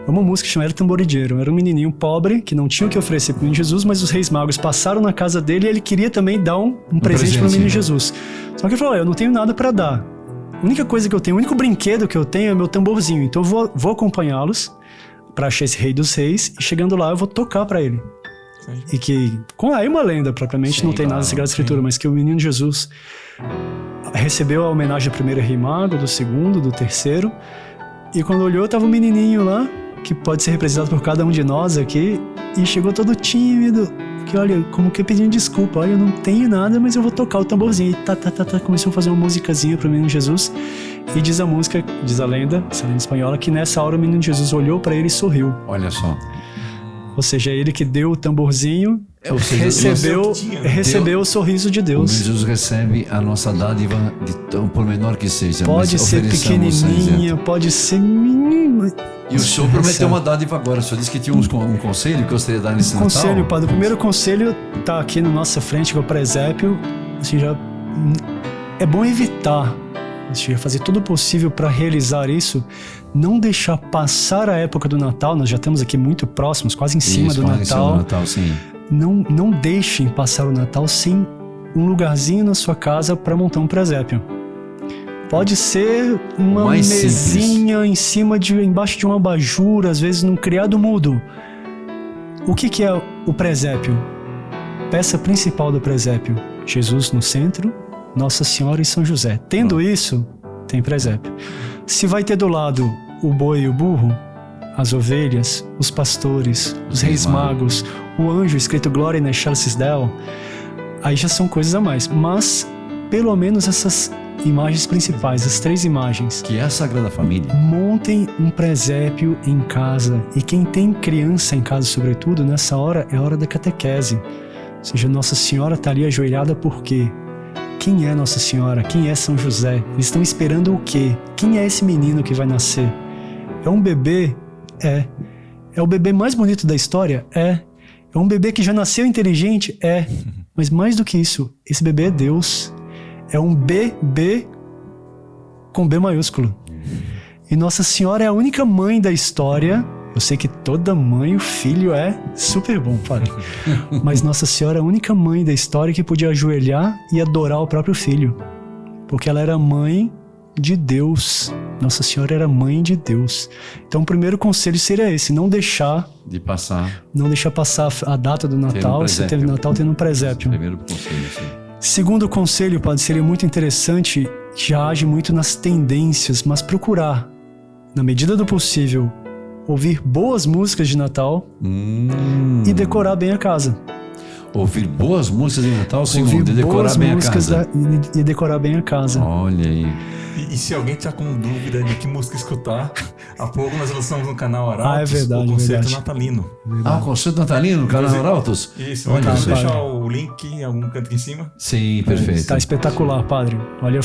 É uma música que chama El Tamborileiro. Era um menininho pobre que não tinha o que oferecer para o menino Jesus, mas os reis magos passaram na casa dele e ele queria também dar um presente para o menino Jesus. Só que ele falou, eu não tenho nada para dar. A única coisa que eu tenho, o único brinquedo que eu tenho é o meu tamborzinho. Então eu vou acompanhá-los para achar esse rei dos reis e chegando lá eu vou tocar para ele. Sim. E que, aí uma lenda propriamente, não tem nada na Sagrada Escritura, mas que o menino Jesus recebeu a homenagem do primeiro rei mago, do segundo, do terceiro, e quando olhou tava um menininho lá, que pode ser representado por cada um de nós aqui, e chegou todo tímido, que olha, como que pedindo desculpa, olha, eu não tenho nada, mas eu vou tocar o tamborzinho, e começou a fazer uma musicazinha pro menino Jesus, e diz a lenda, essa lenda espanhola, que nessa hora o menino Jesus olhou para ele e sorriu. Olha só. Ou seja, ele que deu o tamborzinho, recebeu o sorriso de Deus. Jesus recebe a nossa dádiva, por menor que seja. Pode ser pequenininha, pode ser mínima. E o senhor prometeu uma dádiva agora. O senhor disse que tinha um conselho que gostaria de dar nesse Natal? Conselho, padre. O primeiro conselho está aqui na nossa frente, que é o presépio. Assim, é bom evitar, fazer tudo o possível para realizar isso. Não deixar passar a época do Natal, nós já estamos aqui muito próximos, quase em cima do Natal. Sim. Não deixem passar o Natal sem um lugarzinho na sua casa para montar um presépio. Pode ser uma mesinha embaixo de um abajur, às vezes num criado mudo. O que é o presépio? Peça principal do presépio: Jesus no centro, Nossa Senhora e São José. Tendo isso, tem presépio. Se vai ter do lado o boi e o burro, as ovelhas, os pastores, os reis magos, o anjo escrito Glória in excelsis Deo, aí já são coisas a mais. Mas, pelo menos essas imagens principais, as 3 imagens. Que é a Sagrada Família. Montem um presépio em casa. E quem tem criança em casa, sobretudo, nessa hora é a hora da catequese. Ou seja, Nossa Senhora está ali ajoelhada por quê? Quem é Nossa Senhora? Quem é São José? Eles estão esperando o quê? Quem é esse menino que vai nascer? É um bebê? É. É o bebê mais bonito da história? É. É um bebê que já nasceu inteligente? É. Mas mais do que isso, esse bebê é Deus. É um bebê com B maiúsculo. E Nossa Senhora é a única mãe da história. Eu sei que toda mãe, o filho é super bom, padre. Mas Nossa Senhora é a única mãe da história que podia ajoelhar e adorar o próprio filho. Porque ela era mãe de Deus. Nossa Senhora era mãe de Deus. Então o primeiro conselho seria esse, não deixar passar a data do Natal, se teve Natal, tendo um presépio. Primeiro conselho, sim. Segundo conselho, padre, seria muito interessante, já age muito nas tendências, mas procurar, na medida do possível, ouvir boas músicas de Natal e decorar bem a casa. Ouvir boas músicas de Natal, segundo, e decorar bem a casa. E decorar bem a casa. Olha aí. E se alguém está com dúvida de que música escutar, há pouco nós lançamos no canal Arautos o concerto natalino. O concerto natalino no canal Arautos? Isso, vamos deixar o link em algum canto aqui em cima. Sim, perfeito. Está espetacular, padre. Olha,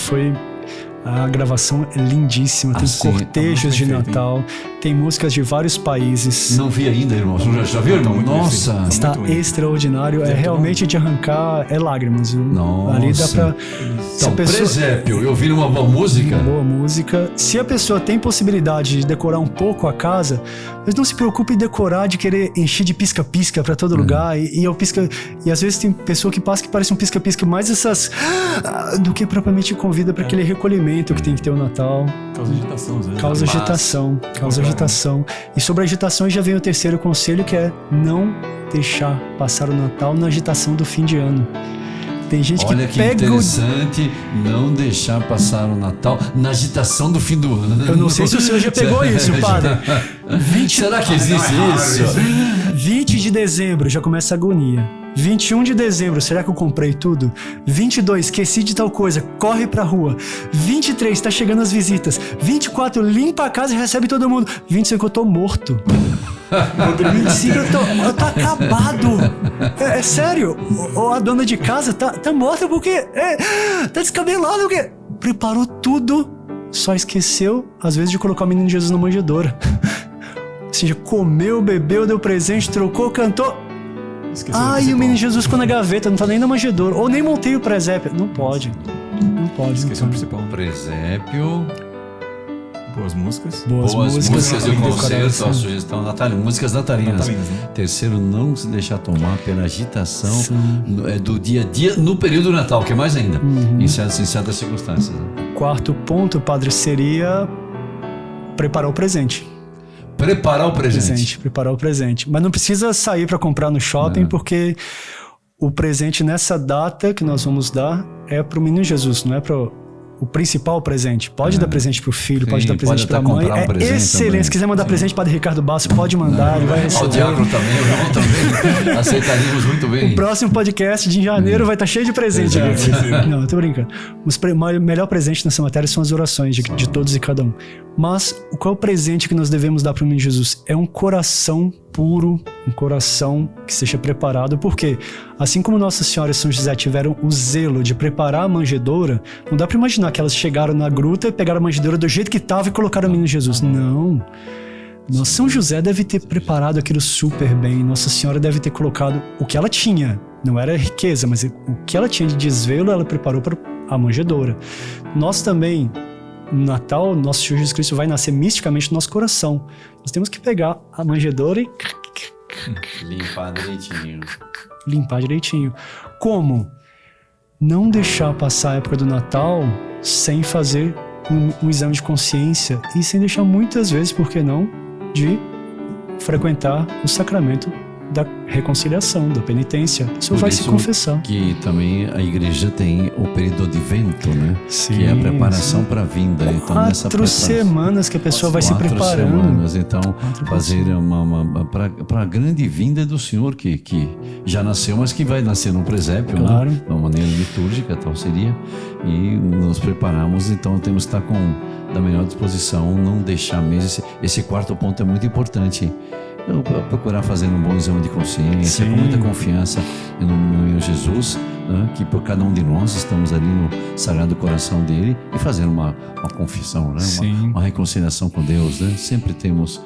a gravação é lindíssima, tem cortejos de Natal, tem músicas de vários países. Não vi ainda, irmão. Já viu, irmão? Nossa! Está extraordinário, é realmente de arrancar lágrimas, viu? Nossa! Ali dá pra... Então, presépio, eu ouvi uma boa música. Uma boa música. Se a pessoa tem possibilidade de decorar um pouco a casa, mas não se preocupe em decorar, de querer encher de pisca-pisca pra todo lugar. E às vezes tem pessoa que passa que parece um pisca-pisca, mais essas... do que propriamente convida para aquele recolhimento que tem que ter o Natal. Causa agitação, às vezes. Causa agitação. E sobre a agitação já vem o terceiro conselho, que é não deixar passar o Natal na agitação do fim de ano. Tem gente Olha que pega interessante, não deixar passar o Natal na agitação do fim do ano. Eu não sei se o senhor já pegou isso, padre. Será que existe isso? 20 de dezembro já começa a agonia. 21 de dezembro, será que eu comprei tudo? 22, esqueci de tal coisa, corre pra rua. 23, tá chegando as visitas. 24, limpa a casa e recebe todo mundo. 25, eu tô morto. 25, eu tô acabado. É sério, a dona de casa tá morta porque... tá descabelada porque... Preparou tudo, só esqueceu, às vezes, de colocar o menino Jesus na manjedoura. Ou seja, comeu, bebeu, deu presente, trocou, cantou... e o menino Jesus ficou na gaveta, não tá nem na manjedoura. Ou nem montei o presépio. Não pode. Esqueceu o principal. Presépio. Boas músicas. Boas músicas e o concerto, a sugestão natalina. Músicas natalinas. Né? Terceiro, não se deixar tomar pela agitação do dia a dia no período do Natal, que é mais ainda. Em certas circunstâncias. Né? Quarto ponto, padre, seria preparar o presente. Preparar o presente. Mas não precisa sair para comprar no shopping, porque o presente nessa data que nós vamos dar é para o menino Jesus, não é para o principal presente. Pode dar presente pro filho, pode dar presente pra mãe. Excelente. Também. Se quiser mandar presente para o Ricardo Basso, pode mandar. Ele vai receber. O Diácono também, o irmão também. Aceitaríamos muito bem. O próximo podcast de janeiro vai estar cheio de presente. Não, eu tô brincando. O melhor presente nessa matéria são as orações de todos e cada um. Mas qual é o presente que nós devemos dar para o menino Jesus? É um coração puro, um coração que seja preparado, porque assim como Nossa Senhora e São José tiveram o zelo de preparar a manjedoura, não dá para imaginar que elas chegaram na gruta e pegaram a manjedoura do jeito que estava e colocaram o menino Jesus. Não. São José deve ter preparado aquilo super bem, Nossa Senhora deve ter colocado o que ela tinha, não era riqueza, mas o que ela tinha de desvelo, ela preparou para a manjedoura. Nós também, no Natal, nosso Senhor Jesus Cristo vai nascer misticamente no nosso coração. Nós temos que pegar a manjedoura e... Limpar direitinho. Como? Não deixar passar a época do Natal sem fazer um exame de consciência e sem deixar muitas vezes, por que não, de frequentar o sacramento da reconciliação, da penitência. A pessoa vai se confessar. Que também a igreja tem o período de vento, né? Sim, que é a preparação para a vinda. Então, nessa 4 semanas que a pessoa vai se preparando. 4 semanas, então, fazer para a grande vinda do Senhor, que já nasceu, mas que vai nascer num presépio, claro, né? De uma maneira litúrgica, tal seria. E nos preparamos, então temos que estar da melhor disposição, não deixar mesmo. Esse quarto ponto é muito importante. Eu procurar fazer um bom exame de consciência, com muita confiança em Jesus, né? Que por cada um de nós estamos ali no Sagrado Coração dele e fazendo uma confissão, né? Uma reconciliação com Deus, né? Sempre temos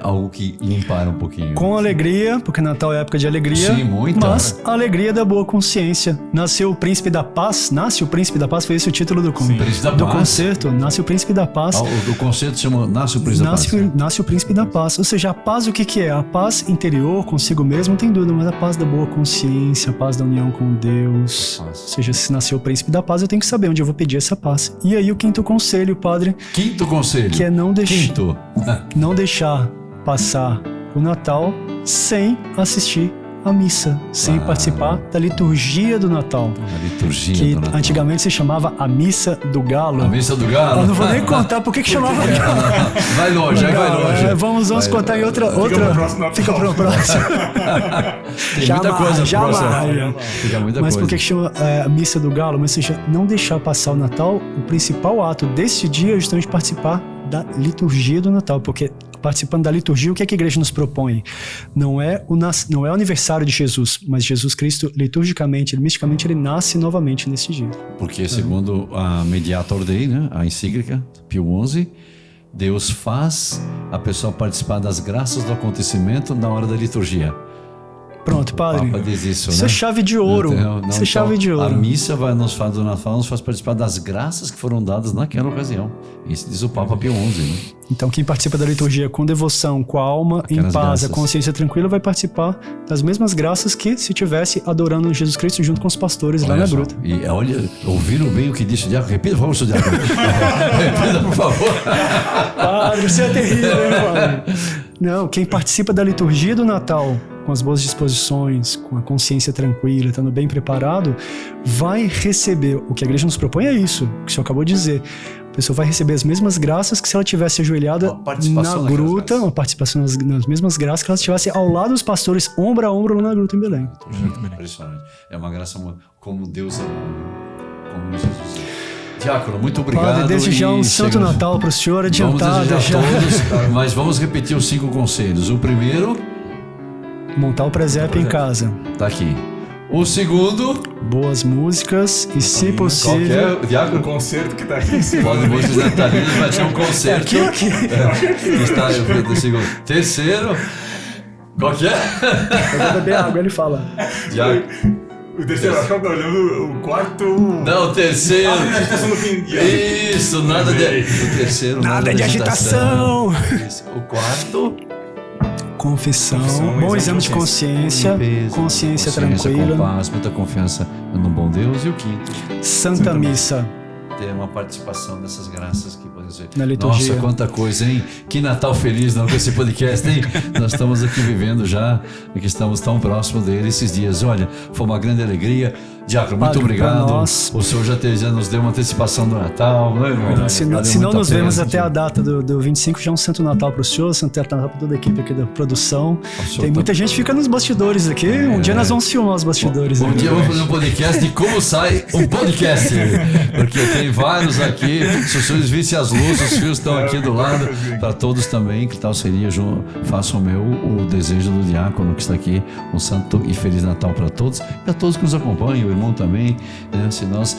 algo que limpar um pouquinho. Com alegria, porque Natal é época de alegria. Sim, muita. Mas a alegria da boa consciência. Nasceu o Príncipe da Paz, nasce o Príncipe da Paz, foi esse o título do concerto. Nasce o Príncipe da Paz. O concerto chama Nasce o Príncipe da Paz. Nasce o Príncipe da Paz. Ou seja, a paz o que é? A paz interior, consigo mesmo, não tem dúvida, mas a paz da boa consciência, a paz da união com Deus. Ou seja, se nasceu o Príncipe da Paz, eu tenho que saber onde eu vou pedir essa paz. E aí o quinto conselho, padre. Quinto conselho. Que é não deixar passar o Natal sem assistir a missa, sem participar da liturgia do Natal. A liturgia que do Natal. Antigamente se chamava a Missa do Galo. A Missa do Galo? Eu não vou nem contar por que chamava Galo. Vai longe. Vamos contar em outra. Fica pro próximo. Tem muita coisa Mas por que chama a Missa do Galo? Mas seja, não deixar passar o Natal, o principal ato desse dia é justamente participar da liturgia do Natal, porque participando da liturgia, o que a igreja nos propõe? Não é o aniversário de Jesus, mas Jesus Cristo, liturgicamente, misticamente, ele nasce novamente nesse dia. Porque segundo a Mediator Dei, né, a encíclica Pio XI, Deus faz a pessoa participar das graças do acontecimento na hora da liturgia. Pronto, padre. O Papa diz isso, isso né? É chave de ouro. Isso é chave de ouro. A missa nos faz participar das graças que foram dadas naquela ocasião. Isso diz o Papa Pio XI, né? Então, quem participa da liturgia com devoção, com a alma em paz, a consciência tranquila, vai participar das mesmas graças que se tivesse adorando Jesus Cristo junto com os pastores lá na gruta. E olha, ouviram bem o que disse o diácono? Repita, por favor, seu diácono. Repita, por favor. Padre, você é terrível, hein, padre? Não, quem participa da liturgia do Natal com as boas disposições, com a consciência tranquila, estando bem preparado, vai receber, o que a igreja nos propõe é isso, que o senhor acabou de dizer. A pessoa vai receber as mesmas graças que se ela tivesse ajoelhada na gruta, uma participação nas mesmas graças que ela estivesse ao lado dos pastores, ombro a ombro lá na gruta em Belém. Impressionante. É uma graça como Deus é bom, como Jesus é. Diácono, muito obrigado. Padre, desde já um Santo Natal para o senhor adiantado. Vamos desejar todos, mas vamos repetir os 5 conselhos. O primeiro... montar o presépio em casa. Tá aqui. O segundo... boas músicas e, se possível... Qual que é, Diácono? O concerto que tá aqui em cima. Pode músicas natalinas, vai ser um concerto. Aqui. Está o segundo. Terceiro... qual que é? Eu vou beber água, ele fala. Diácono. O terceiro, acho que eu tô olhando o quarto... Não, o terceiro... agitação no fim. Isso, nada de... O terceiro... Nada de agitação. O quarto... Confissão, bom exame de consciência, limpeza, consciência tranquila, com paz, muita confiança no bom Deus. E o quinto, Santa Missa. Ter uma participação dessas graças que podem ser. Na liturgia. Nossa, quanta coisa, hein? Que Natal feliz não com esse podcast, hein? Nós estamos aqui vivendo já e que estamos tão próximos dele esses dias. Olha, foi uma grande alegria. Diácono, muito obrigado. O senhor já nos deu uma antecipação do Natal, não é, irmão? Se não nos vemos até a data do 25, já é um Santo Natal para o senhor, Santo Natal para toda a equipe aqui da produção. Tem muita gente que fica nos bastidores aqui. Um dia nós vamos filmar os bastidores. Um dia eu vou fazer um podcast de como sai um podcast. Porque tem vários aqui. Se os senhores vissem as luzes, os fios estão aqui do lado. Para todos também, que tal seria, façam o desejo do diácono que está aqui. Um santo e feliz Natal para todos. E a todos que nos acompanham, irmão também, né? Se nós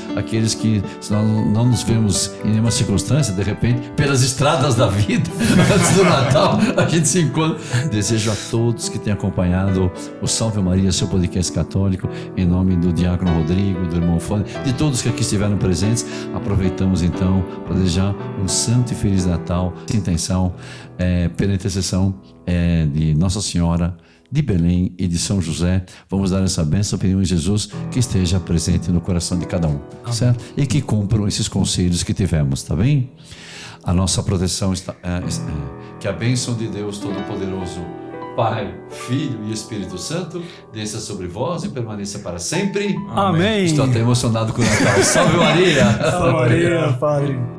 não nos vemos em nenhuma circunstância, de repente, pelas estradas da vida, antes do Natal, a gente se encontra. Desejo a todos que tenham acompanhado o Salve Maria, seu podcast católico, em nome do diácono Rodrigo, do irmão Fone, de todos que aqui estiveram presentes. Aproveitamos então para desejar um santo e feliz Natal, intenção, pela intercessão de Nossa Senhora de Belém e de São José. Vamos dar essa bênção, pedimos a Jesus que esteja presente no coração de cada um, certo? E que cumpram esses conselhos que tivemos, tá bem? A nossa proteção está... que a bênção de Deus Todo-Poderoso, Pai, Filho e Espírito Santo, desça sobre vós e permaneça para sempre. Amém. Estou até emocionado com o Natal. Salve Maria! Salve Maria, Padre.